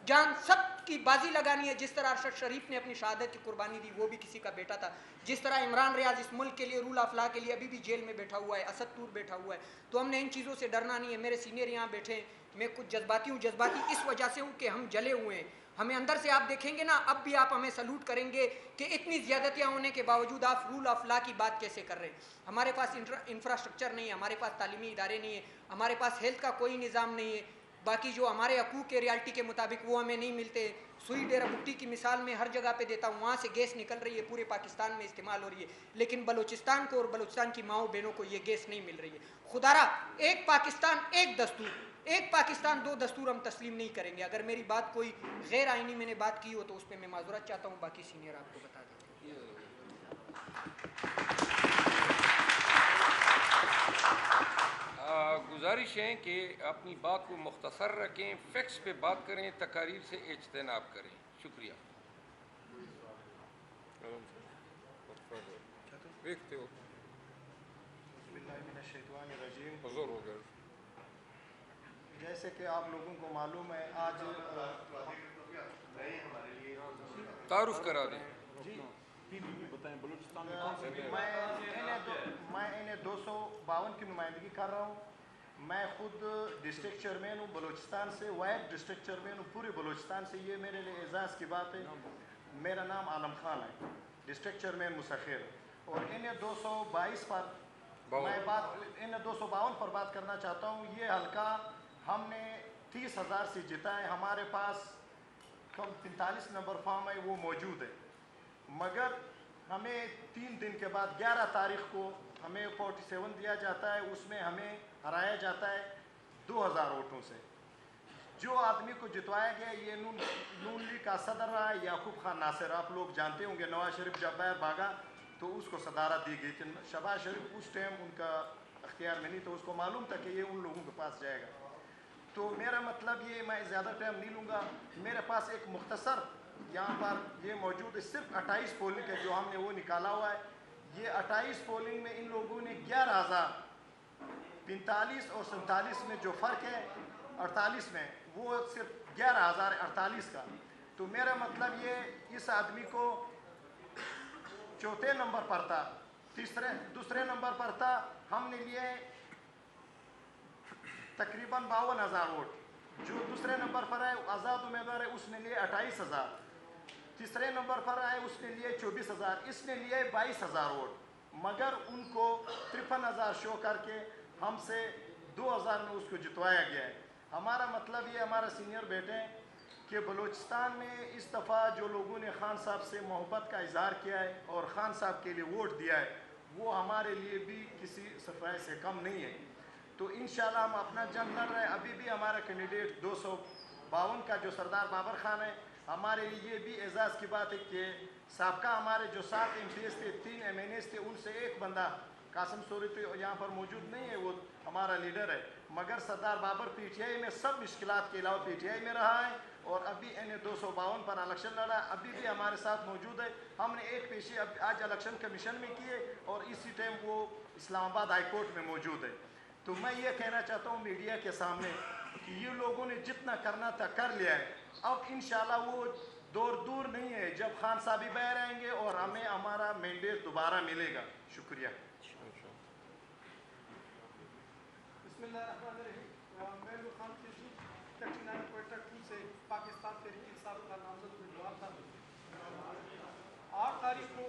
جان سب کی بازی لگانی ہے. جس طرح ارشد شریف نے اپنی شہادت کی قربانی دی, وہ بھی کسی کا بیٹا تھا. جس طرح عمران ریاض اس ملک کے لیے رول آف لا کے لیے ابھی بھی جیل میں بیٹھا ہوا ہے, اسد طور بیٹھا ہوا ہے. تو ہم نے ان چیزوں سے ڈرنا نہیں ہے. میرے سینئر یہاں بیٹھے ہیں, میں کچھ جذباتی ہوں. جذباتی اس وجہ سے ہوں کہ ہم جلے ہوئے ہیں. ہمیں اندر سے آپ دیکھیں گے نا, اب بھی آپ ہمیں سلوٹ کریں گے کہ اتنی زیادتیاں ہونے کے باوجود آپ رول آف لا کی بات کیسے کر رہے ہیں. ہمارے پاس انفراسٹرکچر نہیں ہے, ہمارے پاس تعلیمی ادارے نہیں ہیں, ہمارے پاس ہیلتھ کا کوئی نظام نہیں ہے. باقی جو ہمارے حقوق کے ریالٹی کے مطابق وہ ہمیں نہیں ملتے. سوئی ڈیرہ بگٹی کی مثال میں ہر جگہ پہ دیتا ہوں, وہاں سے گیس نکل رہی ہے, پورے پاکستان میں استعمال ہو رہی ہے, لیکن بلوچستان کو اور بلوچستان کی ماؤں بہنوں کو یہ گیس نہیں مل رہی ہے. خدارا ایک پاکستان ایک دستور, ایک پاکستان دو دستور ہم تسلیم نہیں کریں گے. اگر میری بات کوئی غیر آئینی میں نے بات کی ہو تو اس پہ میں معذرت چاہتا ہوں. باقی سینئر آپ کو بتا دیتے ہیں. گزارش ہے کہ اپنی بات کو مختصر رکھیں, فیکٹس پہ بات کریں, تقاریر سے اجتناب کریں. شکریہ. دیکھتے ہو حضور ہو گئے. جیسے کہ آپ لوگوں کو معلوم ہے آج تعارف کرا دیں. بتائیں بلوچستان میں انہیں 252 کی نمائندگی کر رہا ہوں. میں خود ڈسٹرکٹ چیئرمین ہوں بلوچستان سے, وائد ڈسٹرکٹ چیئرمین ہوں پورے بلوچستان سے. یہ میرے لیے اعزاز کی بات ہے. میرا نام عالم خان ہے, ڈسٹرکٹ چیئرمین مسخر. اور انہیں 222 پر میں انہیں 252 پر بات کرنا چاہتا ہوں. یہ حلقہ ہم نے 30,000 سے جیتا ہے. ہمارے پاس 45 نمبر فارم ہے وہ موجود ہے, مگر ہمیں 3 دن کے بعد 11 تاریخ کو ہمیں 47 دیا جاتا ہے. اس میں ہمیں ہرایا جاتا ہے 2,000 ووٹوں سے. جو آدمی کو جتوایا گیا یہ نون لیگ کا صدر رہا ہے, یعقوب خان ناصر. آپ لوگ جانتے ہوں گے نواز شریف جب باہر بھاگا تو اس کو صدارت دی گئی تھی. شہباز شریف اس ٹائم ان کا اختیار میں نہیں, تو اس کو معلوم تھا کہ یہ ان لوگوں کے پاس جائے گا. تو میرا مطلب یہ, میں زیادہ ٹائم نہیں لوں گا. میرے پاس ایک مختصر یہاں پر یہ موجود ہے, صرف 28 پولنگ ہے جو ہم نے وہ نکالا ہوا ہے. یہ 28 پولنگ میں ان لوگوں نے 11,045 اور 47 میں جو فرق ہے 48 میں, وہ صرف 11,048 کا. تو میرا مطلب یہ اس آدمی کو چوتھے نمبر پر تھا, دوسرے نمبر پر تھا. ہم نے لیے تقریباً 52,000 ووٹ. جو دوسرے نمبر پر ہے آزاد امیدوار ہے, اس نے لیے 28,000. تیسرے نمبر پر آئے اس نے لیے 24,000. اس نے لیے 22,000 ووٹ, مگر ان کو 53,000 سارا شو کر کے ہم سے 2000 میں اس کو جتوایا گیا ہے. ہمارا مطلب یہ ہمارا سینئر بیٹے ہیں کہ بلوچستان میں اس دفعہ جو لوگوں نے خان صاحب سے محبت کا اظہار کیا ہے اور خان صاحب کے لیے ووٹ دیا ہے وہ ہمارے لیے بھی کسی صفحے سے کم نہیں ہے. تو انشاءاللہ ہم اپنا جنگ لڑ رہے ہیں. ابھی بھی ہمارا کینڈیڈیٹ 252 کا جو سردار بابر خان ہے, ہمارے لیے یہ بھی اعزاز کی بات ہے کہ سابقہ ہمارے جو 7 MPs تھے 3 MNAs تھے ان سے ایک بندہ قاسم سوری تو یہاں پر موجود نہیں ہے, وہ ہمارا لیڈر ہے, مگر سردار بابر پی ٹی آئی میں سب مشکلات کے علاوہ پی ٹی آئی میں رہا ہے اور ابھی NA 252 پر الیکشن لڑا ہے, ابھی بھی ہمارے ساتھ موجود ہے. ہم نے ایک پیشی آج الیکشن کمیشن میں کیے اور اسی ٹائم وہ اسلام آباد ہائی کورٹ میں موجود ہے. تو میں یہ کہنا چاہتا ہوں میڈیا کے سامنے کہ یہ لوگوں نے جتنا کرنا تھا کر لیا ہے. اب انشاءاللہ وہ دور نہیں ہے جب خان صاحب ہی باہر آئیں گے اور ہمیں ہمارا مینڈیٹ دوبارہ ملے گا. شکریہ. بسم اللہ الرحمن الرحیم. میں خان کسی 39 کوئٹہ 2 سے پاکستان تحریک انصاف کا نامزد امیدوار تھا. 8 تاریخ کو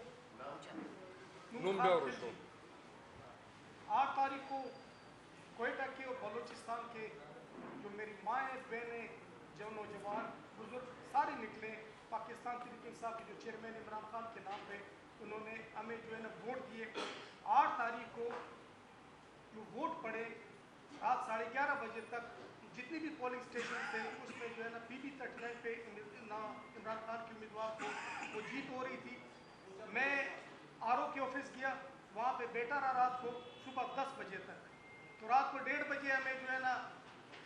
8 تاریخ کو کوئٹہ کے اور بلوچستان کے جو میری مائیں بہنیں جو نوجوان بزرگ سارے نکلے پاکستان تحریک انصاف کے جو چیئرمین عمران خان کے نام پہ انہوں نے ہمیں جو ہے نا ووٹ دیے. 8 تاریخ کو جو ووٹ پڑے رات 11:30 بجے تک جتنی بھی پولنگ اسٹیشن تھے اس میں جو ہے نا PB 39 پہ عمران خان کے امیدوار کو وہ جیت ہو رہی تھی. میں RO کے آفس گیا, وہاں پہ بیٹھا رہا رات کو صبح 10 بجے تک. تو رات کو 1:30 بجے ہمیں جو ہے نا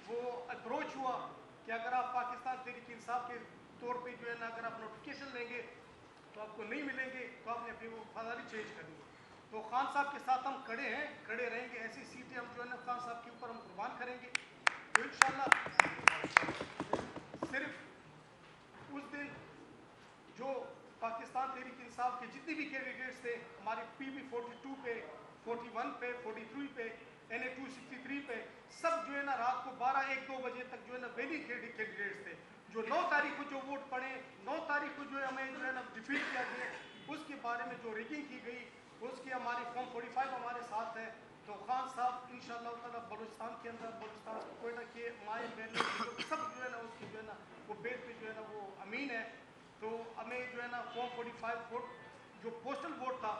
وہ اپروچ ہوا کہ اگر آپ پاکستان تحریک انصاف کے طور پہ جو ہے نا اگر آپ نوٹیفکیشن لیں گے تو آپ کو نہیں ملیں گے, تو آپ نے اپنی وہ وفاداری چینج کرنی ہے. تو خان صاحب کے ساتھ ہم کھڑے ہیں, کھڑے رہیں گے. ایسی سیٹیں ہم جو ہے نا خان صاحب کے اوپر ہم قربان کریں گے. تو انشاءاللہ صرف اس دن جو پاکستان تحریک انصاف کے جتنے بھی کینڈیڈیٹس تھے ہماری PB 42 پہ 41 پہ 43 پہ NA 263 پہ سب جو ہے نا رات کو 12-1-2 بجے تک جو ہے نا ویلی کینڈیڈیٹس تھے. جو 9 تاریخ کو جو ووٹ پڑے 9 تاریخ کو جو ہے ہمیں جو ہے نا ڈیفیٹ کیا گیا, اس کے بارے میں جو ریگنگ کی گئی اس کی ہماری فارم 45 ہمارے ساتھ ہے. تو خان صاحب انشاءاللہ تعالیٰ بلوچستان کے اندر بلوچستان کوئٹہ کے مائیں بہنیں سب جو ہے نا اس کی جو ہے نا وہ بیت پہ جو ہے نا وہ امین ہے. تو ہمیں جو ہے نا فارم 45 ووٹ جو پوسٹل ووٹ تھا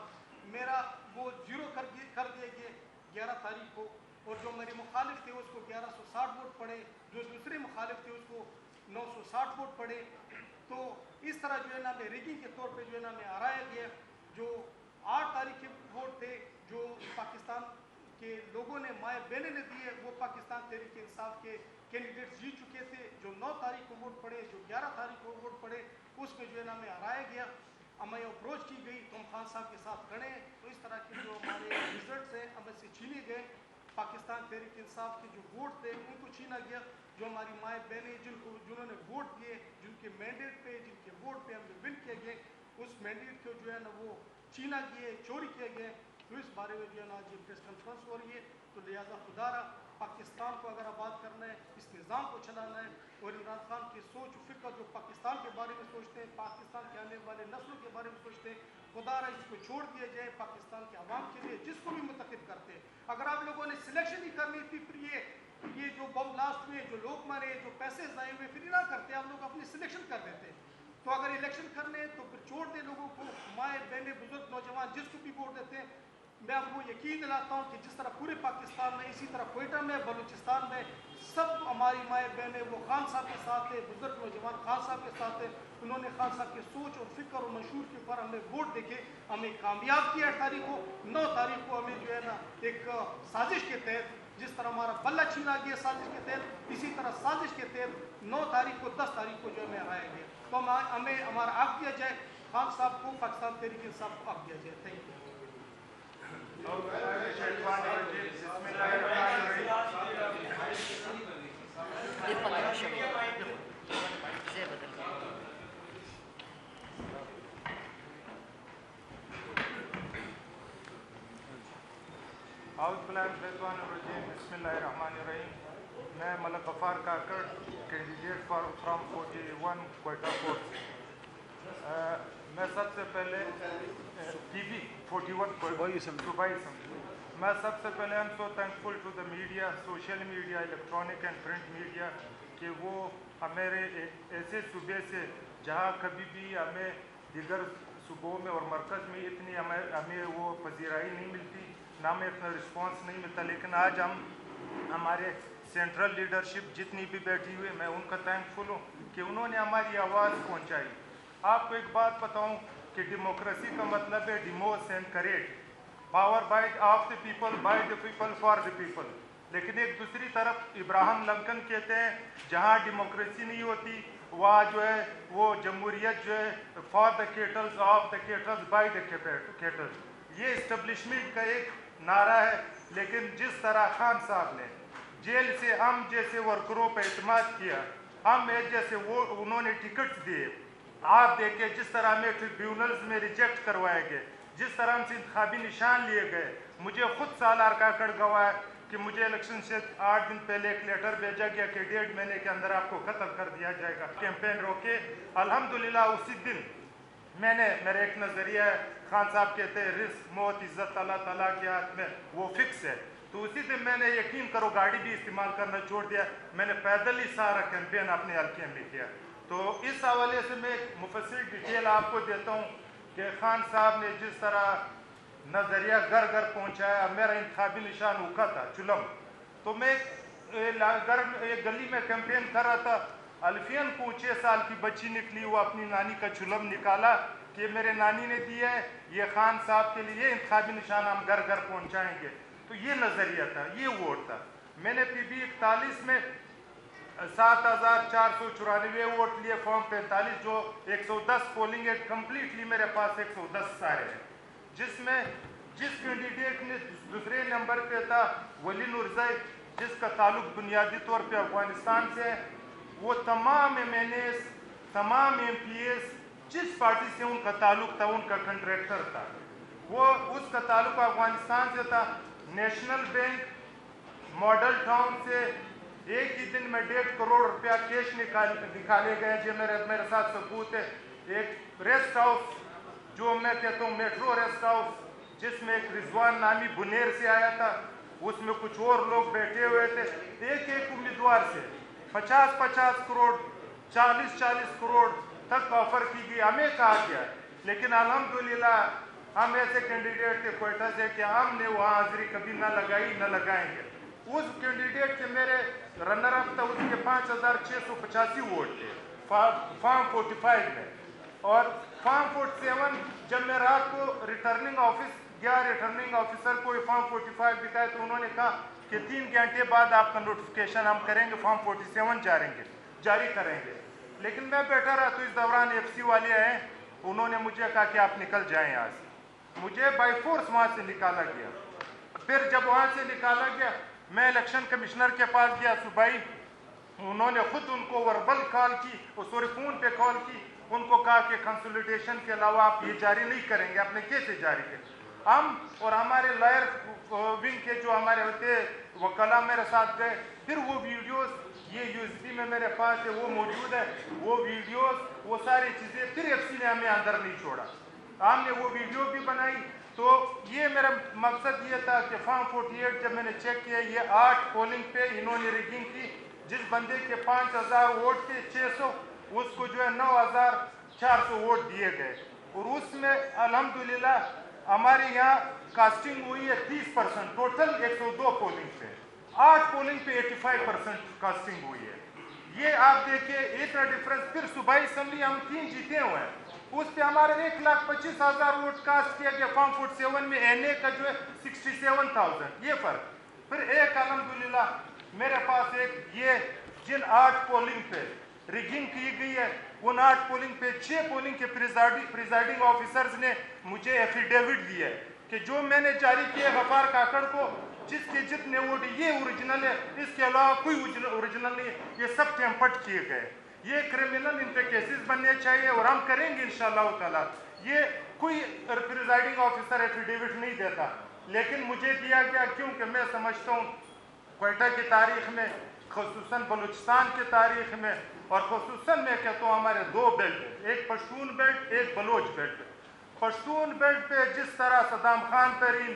میرا وہ 0 کر دیا گیا 11 تاریخ کو, اور جو میرے مخالف تھے اس کو 1160 ووٹ پڑے, جو دوسرے مخالف تھے اس کو 960 ووٹ پڑے. تو اس طرح جو ہے نا ہمیں ریگنگ کے طور پہ جو ہے نا ہمیں ہرایا گیا. جو 8 تاریخ کے ووٹ تھے جو پاکستان کے لوگوں نے مائیں بہنیں نے دیے وہ پاکستان تحریک انصاف کے کینڈیڈیٹس جیت چکے تھے. جو 9 تاریخ کو ووٹ پڑے, جو 11 تاریخ کو ووٹ پڑے, اس میں جو ہے نا ہمیں ہرایا گیا. ہمیں اپروچ کی گئی تو ہم خان صاحب کے ساتھ کھڑے ہیں. تو اس طرح کے جو ہمارے ریزلٹس ہیں ہمیں سے چھینے گئے. پاکستان تحریک انصاف کے جو ووٹ تھے ان کو چھینا گیا. جو ہماری مائیں بہنیں جنہوں نے ووٹ دیے, جن کے مینڈیٹ پہ جن کے ووٹ پہ ہم جو ون کیے گئے اس مینڈیٹ کو جو ہے نا وہ چھینا گئے, چوری کیے گئے. تو اس بارے میں جو ہے نا آج یہ پریس کانفرنس ہو رہی ہے. تو لہٰذا خدا را پاکستان کو اگر آباد کرنا ہے, اس نظام کو چلانا ہے, اور عمران خان کی سوچ و فکر جو پاکستان کے بارے میں سوچتے ہیں, پاکستان کے آنے والے نسلوں کے بارے میں سوچتے ہیں, خدا را اس کو چھوڑ دیا جائے. پاکستان کے عوام کے لیے جس کو بھی منتخب کرتے ہیں, اگر آپ لوگوں نے سلیکشن ہی کرنی تھی پھر یہ جو بم بلاسٹ ہوئے, جو لوگ مارے, جو پیسے ضائع ہوئے, پھر نہ کرتے, آپ لوگ اپنی سلیکشن کر دیتے. تو اگر الیکشن کرنے تو پھر چھوڑ دیں لوگوں کو, مائیں بہنیں بزرگ نوجوان جس کو بھی ووٹ دیتے ہیں. میں آپ کو یقین دلاتا ہوں کہ جس طرح پورے پاکستان میں اسی طرح کوئٹہ میں بلوچستان میں سب ہماری مائیں بہنیں وہ خان صاحب کے ساتھ ہیں, بزرگ نوجوان خان صاحب کے ساتھ ہیں. انہوں نے خان صاحب کی سوچ اور فکر اور منشور کے اوپر ہمیں ووٹ دے کے ہمیں کامیاب کیا. 8 تاریخ کو 9 تاریخ کو ہمیں جو ہے نا ایک سازش کے تحت جس طرح ہمارا بلہ چھینا گیا سازش کے تحت, اسی طرح سازش کے تحت 9 تاریخ کو 10 تاریخ کو جو ہمیں ہرایا گیا. تو ہمیں ہمارا حق دیا جائے, خان صاحب کو پاکستان تحریک انصاف کو حق دیا جائے. Thank you. بسم اللہ الرحمن الرحیم. میں Malik Ghaffar Kakar, candidate from 41 Quetta fort. میں سب سے پہلے PB 41 صوبائی اسمبلی میں سب سے پہلے I'm so thankful to the media, social media, electronic and print media کہ وہ ہمارے ایسے صوبے سے جہاں کبھی بھی ہمیں دیگر صوبوں میں اور مرکز میں اتنی ہمیں وہ پذیرائی نہیں ملتی، نہ ہمیں اتنا رسپانس نہیں ملتا، لیکن آج ہمارے سینٹرل لیڈرشپ جتنی بھی بیٹھی ہوئی میں ان کا تھینکفل ہوں کہ انہوں نے ہماری آواز پہنچائی. آپ کو ایک بات بتاؤں کہ ڈیموکریسی کا مطلب ہے demos and crat, power by of the people by the people for the people. لیکن ایک دوسری طرف ابراہم لنکن کہتے ہیں جہاں ڈیموکریسی نہیں ہوتی وہاں جو ہے وہ جمہوریت جو ہے for the cattles of the cattles by the cattles. یہ اسٹیبلشمنٹ کا ایک نعرہ ہے. لیکن جس طرح خان صاحب نے جیل سے ہم جیسے ورکروں پہ اعتماد کیا، ہم جیسے وہ انہوں نے ٹکٹس دیے، آپ دیکھیں جس طرح ہمیں ٹریبیونلز میں ریجیکٹ کروائے گئے، جس طرح ہم سے انتخابی نشان لیے گئے. مجھے خود سالار کاکڑ گواہ ہے کہ مجھے الیکشن سے 8 دن پہلے ایک لیٹر بھیجا گیا کہ 1.5 مہینے کے اندر آپ کو قتل کر دیا جائے گا. کیمپین روکے. الحمدللہ اسی دن میرا ایک نظریہ ہے، خان صاحب کہتے ہیں رزق موت عزت اللہ تعالیٰ کے ہاتھ میں، وہ فکس ہے. تو اسی دن میں نے یقین کرو گاڑی بھی استعمال کرنا چھوڑ دیا، میں نے پیدل ہی سارا کیمپین اپنے حلقے میں کیا. تو اس حوالے سے میں ایک مفصل ڈیٹیل آپ کو دیتا ہوں کہ خان صاحب نے جس طرح نظریہ گھر گھر پہنچایا. میرا انتخابی نشان اوکھا تھا چلم. تو میں ایک گلی میں کیمپین کر رہا تھا، الفین کو 6 سال کی بچی نکلی، وہ اپنی نانی کا چلم نکالا کہ میرے نانی نے دیا ہے، یہ خان صاحب کے لیے انتخابی نشان ہم گھر گھر پہنچائیں گے. تو یہ نظریہ تھا، یہ ووٹ تھا. میں نے پی بی 41 میں 7494 ووٹ لیے، فارم 45 جو 110 پولنگ ہے، کمپلیٹلی میرے پاس 110 سارے ہیں. جس کینڈیڈیٹ نے دوسرے نمبر پہ تھا ولی نورزئی، جس کا تعلق بنیادی طور پہ افغانستان سے ہے، وہ تمام ایم این ایز، تمام ایم پی ایز جس پارٹی سے ان کا تعلق تھا ان کا کنٹریکٹر تھا. وہ اس کا تعلق افغانستان سے تھا. نیشنل بینک ماڈل ٹاؤن سے ایک ہی دن میں 1.5 کروڑ روپیہ کیش نکالے گئے، جو میرے ساتھ ثبوت ہے. ایک ریسٹ ہاؤس جو میں کہتا ہوں میٹرو ریسٹ ہاؤس، جس میں ایک رضوان نامی بنیر سے آیا تھا، اس میں کچھ اور لوگ بیٹھے ہوئے تھے. ایک امیدوار سے 50 کروڑ 40 کروڑ تک آفر کی گئی، ہمیں کہا گیا. لیکن الحمدللہ ہم ایسے کینڈیڈیٹ تھے کوئٹہ سے کہ ہم نے وہاں حاضری کبھی نہ لگائی نہ لگائیں گے. اس کینڈیڈیٹ کے میرے رنر اپ تھا، اس کے 5685 ووٹ تھے فارم 45 میں. اور فارم 47 جب میں رات کو ریٹرننگ آفس گیا، ریٹرننگ آفیسر کو فارم 45 دکھایا تو انہوں نے کہا کہ 3 گھنٹے بعد آپ کا نوٹیفیکیشن ہم کریں گے، فارم 47 جاری کریں گے. لیکن میں بیٹھا رہا تو اس دوران ایف سی والے آئے، انہوں نے مجھے کہا کہ آپ نکل جائیں یہاں سے. مجھے بائی فورس وہاں سے نکالا گیا. پھر جب وہاں سے نکالا گیا میں الیکشن کمشنر کے پاس گیا صوبائی، انہوں نے خود ان کو وربل کال کی، سوری فون پہ کال کی. ان کو کہا کہ کنسولیڈیشن کے علاوہ آپ یہ جاری نہیں کریں گے. آپ نے کیسے جاری کریں؟ ہم اور ہمارے لائر ونگ کے جو ہمارے ہوتے وکلا میرے ساتھ گئے. پھر وہ ویڈیوز یہ یو ایس بی میں میرے پاس ہے، وہ موجود ہے، وہ ویڈیوز وہ ساری چیزیں. پھر ایف سی نے ہمیں اندر نہیں چھوڑا، ہم نے وہ ویڈیو بھی بنائی. تو یہ میرا مقصد یہ تھا کہ فارم 48 جب میں نے چیک کیا، یہ 8 پولنگ پہ انہوں نے ریگنگ کی. جس بندے کے 5000 ووٹ تھے 600، اس کو جو ہے 9400 ووٹ دیے گئے. اور اس میں الحمدللہ ہمارے یہاں کاسٹنگ ہوئی ہے 30%، ٹوٹل 102 پولنگ پہ 8 پولنگ پہ 85% کاسٹنگ ہوئی ہے. یہ آپ دیکھیں اتنا ڈفرنس. پھر صوبائی اسمبلی ہم 3 جیتے ہوئے ہیں، اس پہ ہمارے 1,25,000 ووٹ کاسٹ کیا گیا. فارم 47 میں این اے کا جو ہے 67,000، یہ فرق. پھر ایک الحمدللہ میرے پاس ایک یہ جن 8 پولنگ پہ ریگنگ کی گئی ہے، ان 8 پولنگ پہ 6 پولنگ کے پریزائڈنگ آفیسرز نے مجھے ایفیڈیوٹ دیا ہے کہ جو میں نے جاری کیا غفار کاکڑ کو، جس کے جتنے ووٹ یہ اوریجنل ہے، اس کے علاوہ کوئی اوریجنل نہیں ہے، یہ سب ٹیمپرڈ کیے گئے. یہ کرمنل ان پہ کیسز بننے چاہیے اور ہم کریں گے انشاءاللہ تعالی. یہ کوئی پریزائڈنگ آفیسر ایفیڈیوٹ نہیں دیتا، لیکن مجھے دیا گیا کیونکہ میں سمجھتا ہوں کوئٹہ کی تاریخ میں، خصوصاً بلوچستان کی تاریخ میں، اور خصوصاً میں کہتا ہوں ہمارے 2 بیلٹ ہیں، ایک پشتون بیلٹ ایک بلوچ بیلٹ. پشتون بیلٹ پہ جس طرح صدام خان ترین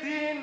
3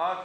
8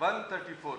134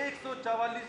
144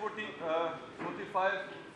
45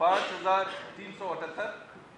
5378,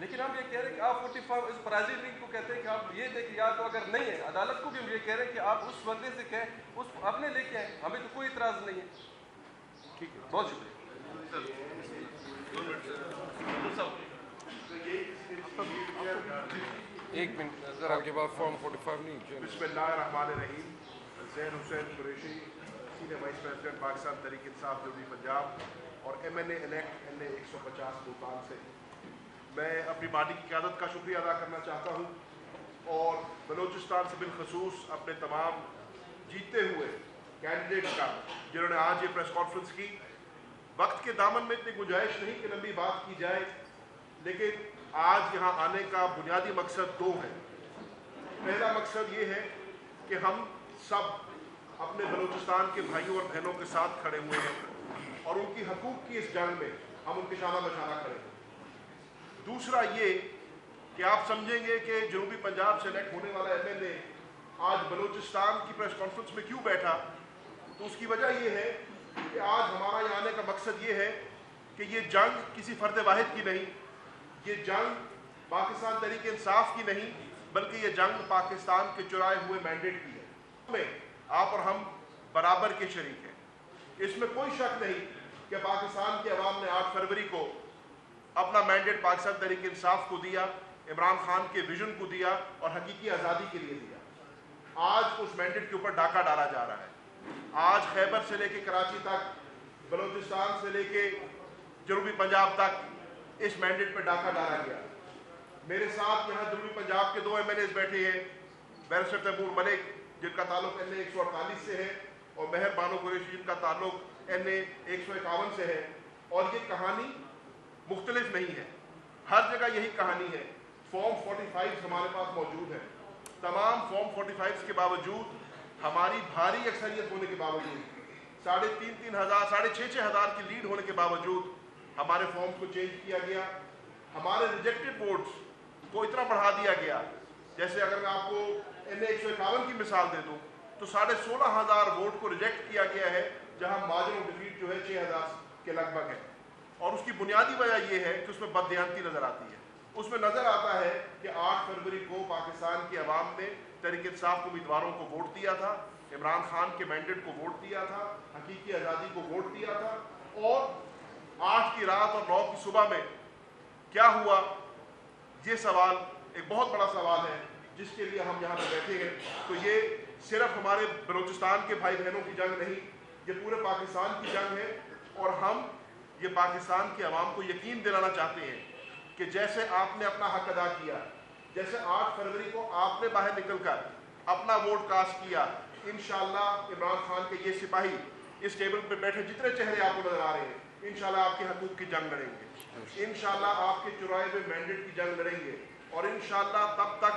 لیکن ہم یہ کہہ رہے ہیں کہ آپ 45 اس برازیل لیگ کو کہتے ہیں کہ آپ یہ دیکھیں، یا تو اگر نہیں ہے عدالت کو بھی ہم یہ کہہ رہے ہیں کہ آپ اس بندے سے کہیں اس اپنے لے کے آئیں، ہمیں تو کوئی اعتراض نہیں ہے. ٹھیک ہے، بہت شکریہ. ایک منٹ ذرا کے بعد فارم 45 نہیں. بسم اللہ الرحمن الرحیم. Zain Hussain Qureshi, senior vice president Pakistan Tehreek Insaf جنوبی پنجاب اور MNA الیکٹ NA 150 ملتان سے. میں اپنی پارٹی کی قیادت کا شکریہ ادا کرنا چاہتا ہوں اور بلوچستان سے بالخصوص اپنے تمام جیتے ہوئے کینڈیڈیٹس کا جنہوں نے آج یہ پریس کانفرنس کی. وقت کے دامن میں اتنی گنجائش نہیں کہ لمبی بات کی جائے، لیکن آج یہاں آنے کا بنیادی مقصد دو ہے. پہلا مقصد یہ ہے کہ ہم سب اپنے بلوچستان کے بھائیوں اور بہنوں کے ساتھ کھڑے ہوئے ہیں اور ان کی حقوق کی اس جنگ میں ہم ان کے شانہ بشانہ کھڑے ہیں. دوسرا یہ کہ آپ سمجھیں گے کہ جنوبی پنجاب سے الیکٹ ہونے والا MNA آج بلوچستان کی پریس کانفرنس میں کیوں بیٹھا، تو اس کی وجہ یہ ہے کہ آج ہمارا یہاں آنے کا مقصد یہ ہے کہ یہ جنگ کسی فرد واحد کی نہیں، یہ جنگ پاکستان تحریک انصاف کی نہیں، بلکہ یہ جنگ پاکستان کے چرائے ہوئے مینڈیٹ کی ہے. میں آپ اور ہم برابر کے شریک ہیں. اس میں کوئی شک نہیں کہ پاکستان کے عوام نے 8 فروری کو اپنا مینڈیٹ پاکستان تحریک انصاف کو دیا، عمران خان کے ویژن کو دیا اور حقیقی آزادی کے لیے دیا. آج اس مینڈیٹ کے اوپر ڈاکہ ڈالا جا رہا ہے. آج خیبر سے لے کے کراچی تک، بلوچستان سے لے کے جنوبی پنجاب تک اس مینڈیٹ پہ ڈاکہ ڈالا گیا. میرے ساتھ یہاں جنوبی پنجاب کے 2 MNAs بیٹھے ہیں، بیرسٹر تیمور ملک جن کا تعلق NA 148 سے ہے اور مہر بانو قریشی جن کا تعلق NA 151 سے ہے. اور یہ کہانی مختلف نہیں ہے، ہر جگہ یہی کہانی ہے. فارم 45 ہمارے پاس موجود ہے. تمام فارم 45 کے باوجود، ہماری بھاری اکثریت ہونے کے باوجود، 3,500 ہزار کی لیڈ ہونے کے باوجود ہمارے فارمز کو چینج کیا گیا. ہمارے ریجیکٹڈ ووٹس کو اتنا بڑھا دیا گیا، جیسے اگر میں آپ کو NA 151 کی مثال دے دوں تو 16,500 ووٹ کو ریجیکٹ کیا گیا ہے، جہاں مارجن آف ڈیفیٹ جو ہے 6,000 کے لگ بھگ ہے. اور اس کی بنیادی وجہ یہ ہے کہ اس میں بددیانتی نظر آتی ہے. اس میں نظر آتا ہے کہ 8 فروری کو پاکستان کے عوام نے تحریک انصاف کو امیدواروں کو ووٹ دیا تھا، عمران خان کے مینڈیٹ کو ووٹ دیا تھا، حقیقی آزادی کو ووٹ دیا تھا. اور 8 کی رات اور 9 کی صبح میں کیا ہوا، یہ سوال ایک بہت بڑا سوال ہے جس کے لیے ہم یہاں پہ بیٹھے ہیں. تو یہ صرف ہمارے بلوچستان کے بھائی بہنوں کی جنگ نہیں، یہ پورے پاکستان کی جنگ ہے. اور ہم یہ پاکستان کے عوام کو یقین دلانا چاہتے ہیں کہ جیسے آپ نے اپنا حق ادا کیا، جیسے 8 فروری کو آپ نے باہر نکل کر اپنا ووٹ کاسٹ کیا، انشاءاللہ عمران خان کے یہ سپاہی اس ٹیبل پہ بیٹھے جتنے چہرے آپ کو نظر آ رہے ہیں، انشاءاللہ آپ کے حقوق کی جنگ لڑیں گے، انشاءاللہ آپ کے چرائے ہوئے مینڈیٹ کی جنگ لڑیں گے. اور انشاءاللہ تب تک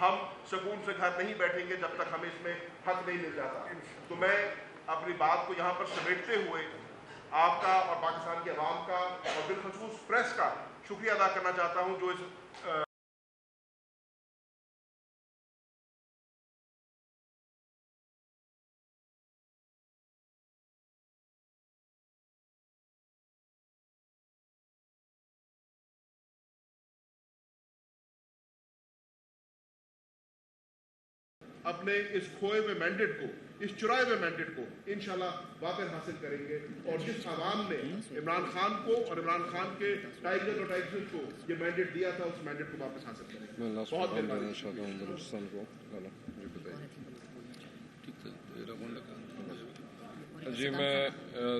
ہم سکون سے گھر نہیں بیٹھیں گے جب تک ہمیں اس میں حق نہیں مل جاتا. تو میں اپنی بات کو یہاں پر سمیٹتے ہوئے آپ کا اور پاکستان کے عوام کا اور بالخصوص پریس کا شکریہ ادا کرنا چاہتا ہوں جو اس اپنے اس کھوئے ہوئے مینڈیٹ کو، اس چرائے ہوئے مینڈیٹ کو انشاءاللہ واپس حاصل کریں گے. اور جس عوام نے عمران خان کو اور عمران خان کے ٹائیگر اور ٹائیگر کو یہ مینڈیٹ دیا تھا، اس مینڈیٹ کو واپس حاصل کریں گے. بہت مہربانی. جی میں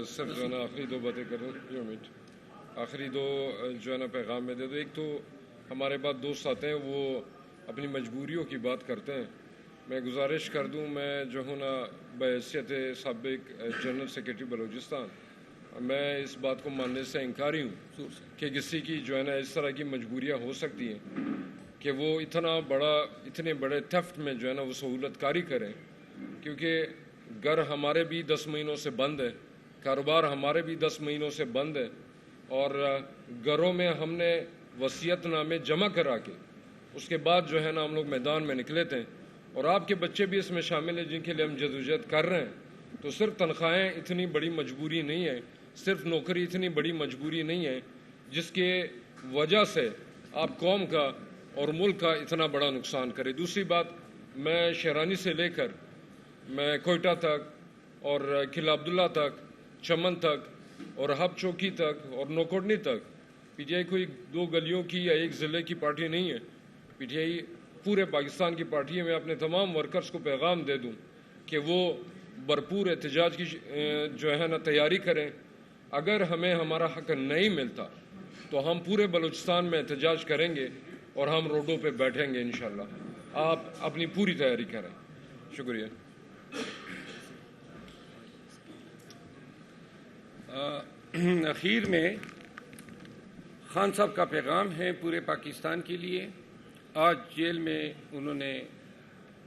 صرف جو ہے نا آخری 2 باتیں کر رہا ہوں. آخری 2 جو ہے نا پیغام میں دے دو. ایک تو ہمارے پاس دوست آتے ہیں وہ اپنی مجبوریوں کی بات کرتے ہیں. میں گزارش کر دوں، میں جو ہوں نا بحیثیت سابق جنرل سیکرٹری بلوچستان، میں اس بات کو ماننے سے انکاری ہوں کہ کسی کی جو ہے نا اس طرح کی مجبوریاں ہو سکتی ہیں کہ وہ اتنے بڑے تھفٹ میں جو ہے نا وہ سہولت کاری کریں. کیونکہ گھر ہمارے بھی 10 مہینوں سے بند ہے، کاروبار ہمارے بھی 10 مہینوں سے بند ہے، اور گھروں میں ہم نے وصیت نامے جمع کرا کے اس کے بعد جو ہے نا ہم لوگ میدان میں نکلے تھے. اور آپ کے بچے بھی اس میں شامل ہیں جن کے لیے ہم جدوجہد کر رہے ہیں. تو صرف تنخواہیں اتنی بڑی مجبوری نہیں ہے، صرف نوکری اتنی بڑی مجبوری نہیں ہے جس کے وجہ سے آپ قوم کا اور ملک کا اتنا بڑا نقصان کرے. دوسری بات، میں شہرانی سے لے کر میں کوئٹہ تک اور قلعہ عبداللہ تک، چمن تک اور ہب چوکی تک اور نوکوڈنی تک، پی ٹی آئی کوئی 2 گلیوں کی یا 1 ضلع کی پارٹی نہیں ہے. پی ٹی آئی پورے پاکستان کی پارٹی ہے. میں اپنے تمام ورکرز کو پیغام دے دوں کہ وہ بھرپور احتجاج کی جو ہے نا تیاری کریں. اگر ہمیں ہمارا حق نہیں ملتا تو ہم پورے بلوچستان میں احتجاج کریں گے اور ہم روڈوں پہ بیٹھیں گے انشاءاللہ. آپ اپنی پوری تیاری کریں. شکریہ. اخیر میں خان صاحب کا پیغام ہے پورے پاکستان کے لیے. آج جیل میں انہوں نے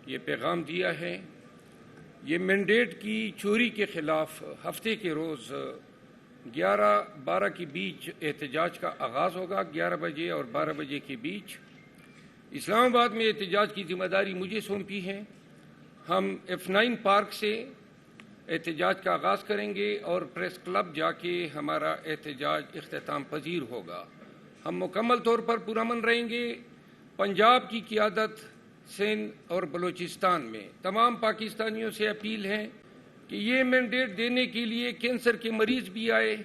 یہ پیغام دیا ہے. یہ مینڈیٹ کی چوری کے خلاف ہفتے کے روز 11-12 کے بیچ احتجاج کا آغاز ہوگا. 11 بجے اور 12 بجے کے بیچ اسلام آباد میں احتجاج کی ذمہ داری مجھے سونپی ہے. ہم F9 پارک سے احتجاج کا آغاز کریں گے اور پریس کلب جا کے ہمارا احتجاج اختتام پذیر ہوگا. ہم مکمل طور پر پرامن رہیں گے. پنجاب کی قیادت، سندھ اور بلوچستان میں تمام پاکستانیوں سے اپیل ہے کہ یہ مینڈیٹ دینے کے لیے کینسر کے مریض بھی آئے،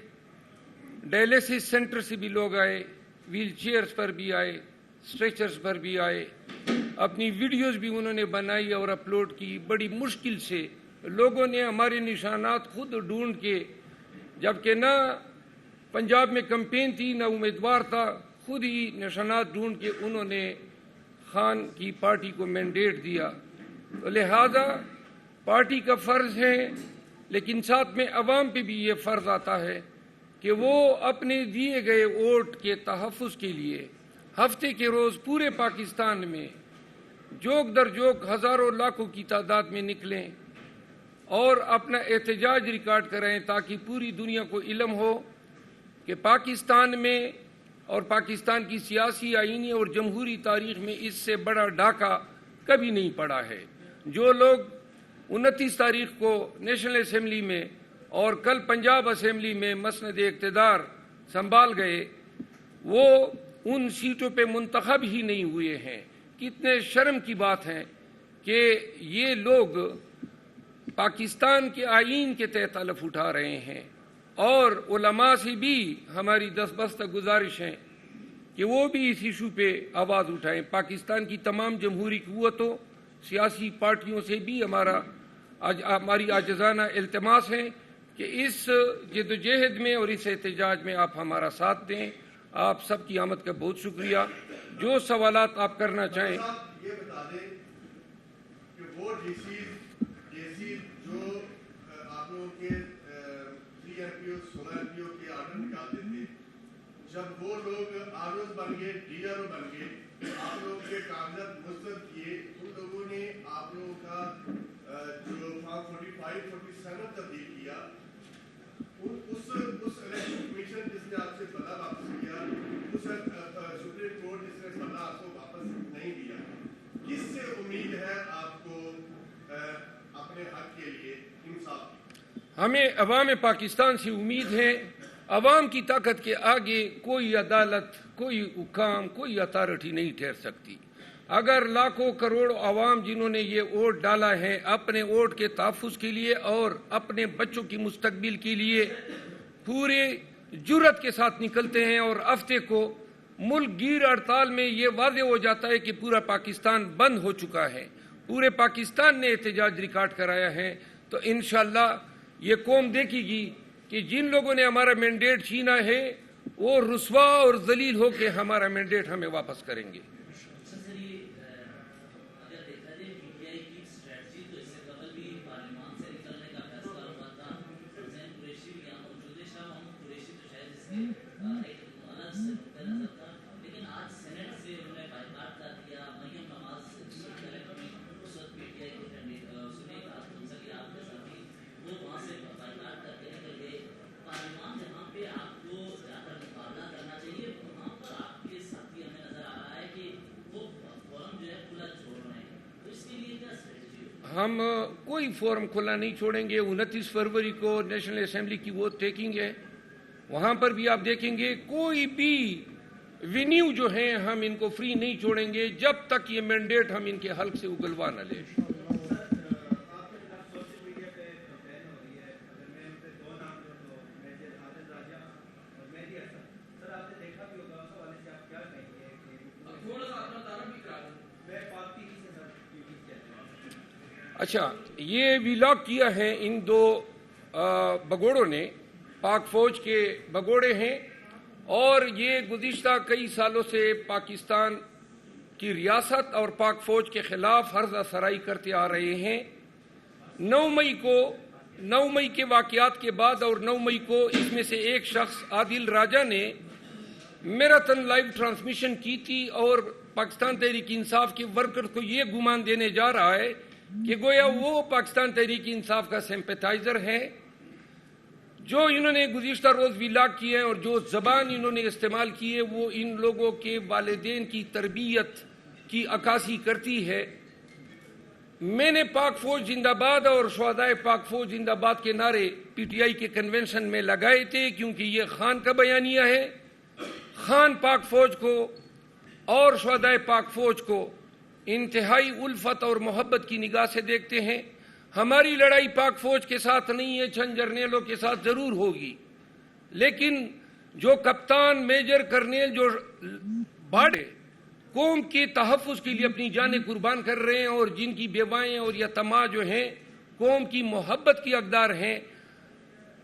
ڈائلیسس سینٹر سے بھی لوگ آئے، ویل چیئرز پر بھی آئے، اسٹریچرز پر بھی آئے. اپنی ویڈیوز بھی انہوں نے بنائی اور اپلوڈ کی. بڑی مشکل سے لوگوں نے ہمارے نشانات خود ڈھونڈ کے، جبکہ نہ پنجاب میں کمپین تھی نہ امیدوار تھا، خود ہی نشانات ڈھونڈ کے انہوں نے خان کی پارٹی کو مینڈیٹ دیا. تو لہذا پارٹی کا فرض ہے، لیکن ساتھ میں عوام پہ بھی یہ فرض آتا ہے کہ وہ اپنے دیے گئے ووٹ کے تحفظ کے لیے ہفتے کے روز پورے پاکستان میں جوک در جوک ہزاروں لاکھوں کی تعداد میں نکلیں اور اپنا احتجاج ریکارڈ کریں، تاکہ پوری دنیا کو علم ہو کہ پاکستان میں اور پاکستان کی سیاسی، آئینی اور جمہوری تاریخ میں اس سے بڑا ڈاکہ کبھی نہیں پڑا ہے. جو لوگ 29 تاریخ کو نیشنل اسمبلی میں اور کل پنجاب اسمبلی میں مسند اقتدار سنبھال گئے، وہ ان سیٹوں پہ منتخب ہی نہیں ہوئے ہیں. کتنے شرم کی بات ہے کہ یہ لوگ پاکستان کے آئین کے تحت حلف اٹھا رہے ہیں. اور علماء سے بھی ہماری دستبستہ گزارش ہے کہ وہ بھی اس ایشو پہ آواز اٹھائیں. پاکستان کی تمام جمہوری قوتوں، سیاسی پارٹیوں سے بھی ہماری عاجزانہ التماس ہے کہ اس جدوجہد میں اور اس احتجاج میں آپ ہمارا ساتھ دیں. آپ سب کی آمد کا بہت شکریہ. جو سوالات آپ کرنا چاہیں. یہ بتا دیں کہ وہ جو آپ لوگوں کے 3 MPO 16 MPO کے آرڈر نکالتے تھے، جب وہ لوگ آرز بن گئے، DRO بن گئے، آپ لوگوں کے کاغذات مسترد کیے، ان لوگوں نے آپ لوگوں کا جو فارم 45 47 تبدیل کیا. اس الیکشن کمیشن جس نے آپ سے بدلہ واپس کیا، اس سپریم کورٹ جس نے بدلہ آپ کو واپس نہیں دیا، کس سے امید ہے آپ کو اپنے حق کے لیے انصاف کی؟ ہمیں عوام پاکستان سے امید ہے. عوام کی طاقت کے آگے کوئی عدالت، کوئی حکام، کوئی اتھارٹی نہیں ٹھہر سکتی. اگر لاکھوں کروڑ عوام جنہوں نے یہ ووٹ ڈالا ہے اپنے ووٹ کے تحفظ کے لیے اور اپنے بچوں کی مستقبل کے لیے پورے جرأت کے ساتھ نکلتے ہیں اور ہفتے کو ملک گیر ہڑتال میں یہ واضح ہو جاتا ہے کہ پورا پاکستان بند ہو چکا ہے، پورے پاکستان نے احتجاج ریکارڈ کرایا ہے، تو انشاءاللہ یہ قوم دیکھے گی کہ جن لوگوں نے ہمارا مینڈیٹ چھینا ہے وہ رسوا اور ذلیل ہو کے ہمارا مینڈیٹ ہمیں واپس کریں گے. ہم کوئی فورم کھلا نہیں چھوڑیں گے. 29 فروری کو نیشنل اسمبلی کی ووٹ ٹیکنگ ہے، وہاں پر بھی آپ دیکھیں گے کوئی بھی وینیو جو ہیں ہم ان کو فری نہیں چھوڑیں گے جب تک یہ مینڈیٹ ہم ان کے حلق سے اگلوا نہ لیں. اچھا، یہ ویلاگ کیا ہے ان دو بگوڑوں نے، پاک فوج کے بگوڑے ہیں، اور یہ گزشتہ کئی سالوں سے پاکستان کی ریاست اور پاک فوج کے خلاف ہرزہ سرائی کرتے آ رہے ہیں. 9 مئی کے واقعات کے بعد اور 9 مئی کو اس میں سے ایک شخص عادل راجہ نے میراتھن لائیو ٹرانسمیشن کی تھی اور پاکستان تحریک انصاف کے ورکر کو یہ گمان دینے جا رہا ہے کہ گویا وہ پاکستان تحریک انصاف کا سمپیتائزر ہے. جو انہوں نے گزشتہ روز ویلاگ کیے ہیں اور جو زبان انہوں نے استعمال کی ہے وہ ان لوگوں کے والدین کی تربیت کی عکاسی کرتی ہے. میں نے پاک فوج زندہ باد اور شہدائے پاک فوج زندہ باد کے نعرے پی ٹی آئی کے کنونشن میں لگائے تھے، کیونکہ یہ خان کا بیانیہ ہے. خان پاک فوج کو اور شہدائے پاک فوج کو انتہائی الفت اور محبت کی نگاہ سے دیکھتے ہیں. ہماری لڑائی پاک فوج کے ساتھ نہیں ہے، چند جرنیلوں کے ساتھ ضرور ہوگی، لیکن جو کپتان، میجر، کرنیل جو باڑے قوم کے تحفظ کے لیے اپنی جانیں قربان کر رہے ہیں اور جن کی بیوائیں اور یتیماں جو ہیں قوم کی محبت کی حقدار ہیں،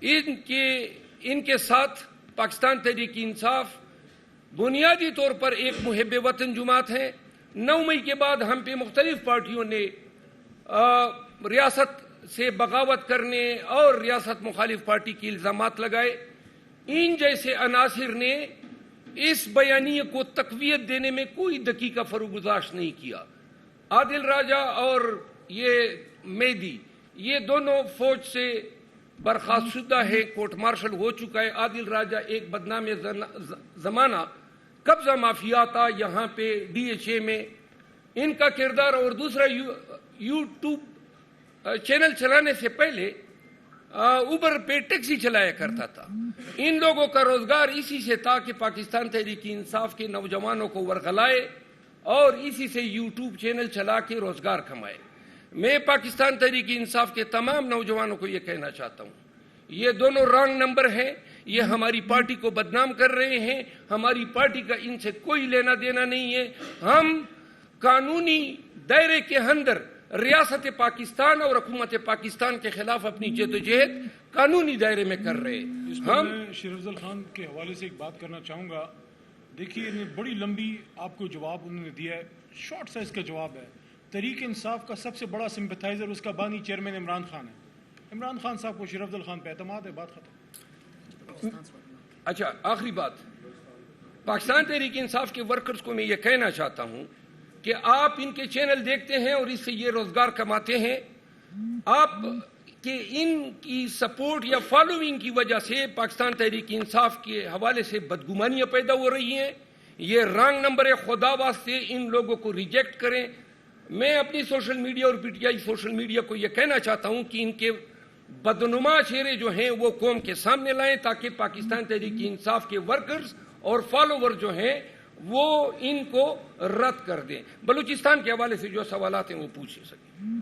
ان کے ساتھ پاکستان تحریک انصاف بنیادی طور پر ایک محب وطن جماعت ہے. 9 مئی کے بعد ہم پہ مختلف پارٹیوں نے ریاست سے بغاوت کرنے اور ریاست مخالف پارٹی کی الزامات لگائے. ان جیسے عناصر نے اس بیانیے کو تقویت دینے میں کوئی دقیقہ فروگزاشت نہیں کیا. عادل راجہ اور یہ میدی یہ دونوں فوج سے برخاست شدہ ہے، کورٹ مارشل ہو چکا ہے. عادل راجہ ایک بدنام زمانہ قبضہ مافیا تھا یہاں پہ ڈی ایچ اے میں، ان کا کردار، اور دوسرا یوٹیوب چینل چلانے سے پہلے اوبر پہ ٹیکسی چلایا کرتا تھا. ان لوگوں کا روزگار اسی سے تھا کہ پاکستان تحریک انصاف کے نوجوانوں کو ورغلائے اور اسی سے یوٹیوب چینل چلا کے روزگار کمائے. میں پاکستان تحریک انصاف کے تمام نوجوانوں کو یہ کہنا چاہتا ہوں، یہ دونوں رانگ نمبر ہیں، یہ ہماری پارٹی کو بدنام کر رہے ہیں. ہماری پارٹی کا ان سے کوئی لینا دینا نہیں ہے. ہم قانونی دائرے کے اندر ریاست پاکستان اور حکومت پاکستان کے خلاف اپنی جدوجہد قانونی دائرے میں کر رہے ہیں. ہم شیر افضل خان کے حوالے سے ایک بات کرنا چاہوں گا. دیکھیے بڑی لمبی آپ کو جواب انہوں نے دیا ہے، شارٹ سا اس کا جواب ہے. تحریک انصاف کا سب سے بڑا سمپیتائزر اس کا بانی چیئرمین عمران خان ہے. عمران خان صاحب کو شیر افضل خان پہ اعتماد ہے، بات ختم. اچھا، آخری بات، پاکستان تحریک انصاف کے ورکرز کو میں یہ کہنا چاہتا ہوں کہ آپ ان کے چینل دیکھتے ہیں اور اس سے یہ روزگار کماتے ہیں. آپ کہ ان کی سپورٹ یا فالوئنگ کی وجہ سے پاکستان تحریک انصاف کے حوالے سے بدگمانیاں پیدا ہو رہی ہیں. یہ رانگ نمبر ہے. خدا واسطے ان لوگوں کو ریجیکٹ کریں. میں اپنی سوشل میڈیا اور P T I social media کو یہ کہنا چاہتا ہوں کہ ان کے بدنما چہرے جو ہیں وہ قوم کے سامنے لائیں تاکہ پاکستان تحریک انصاف کے ورکرز اور فالوور جو ہیں وہ ان کو رد کر دیں. بلوچستان کے حوالے سے جو سوالات ہیں وہ پوچھ سکیں.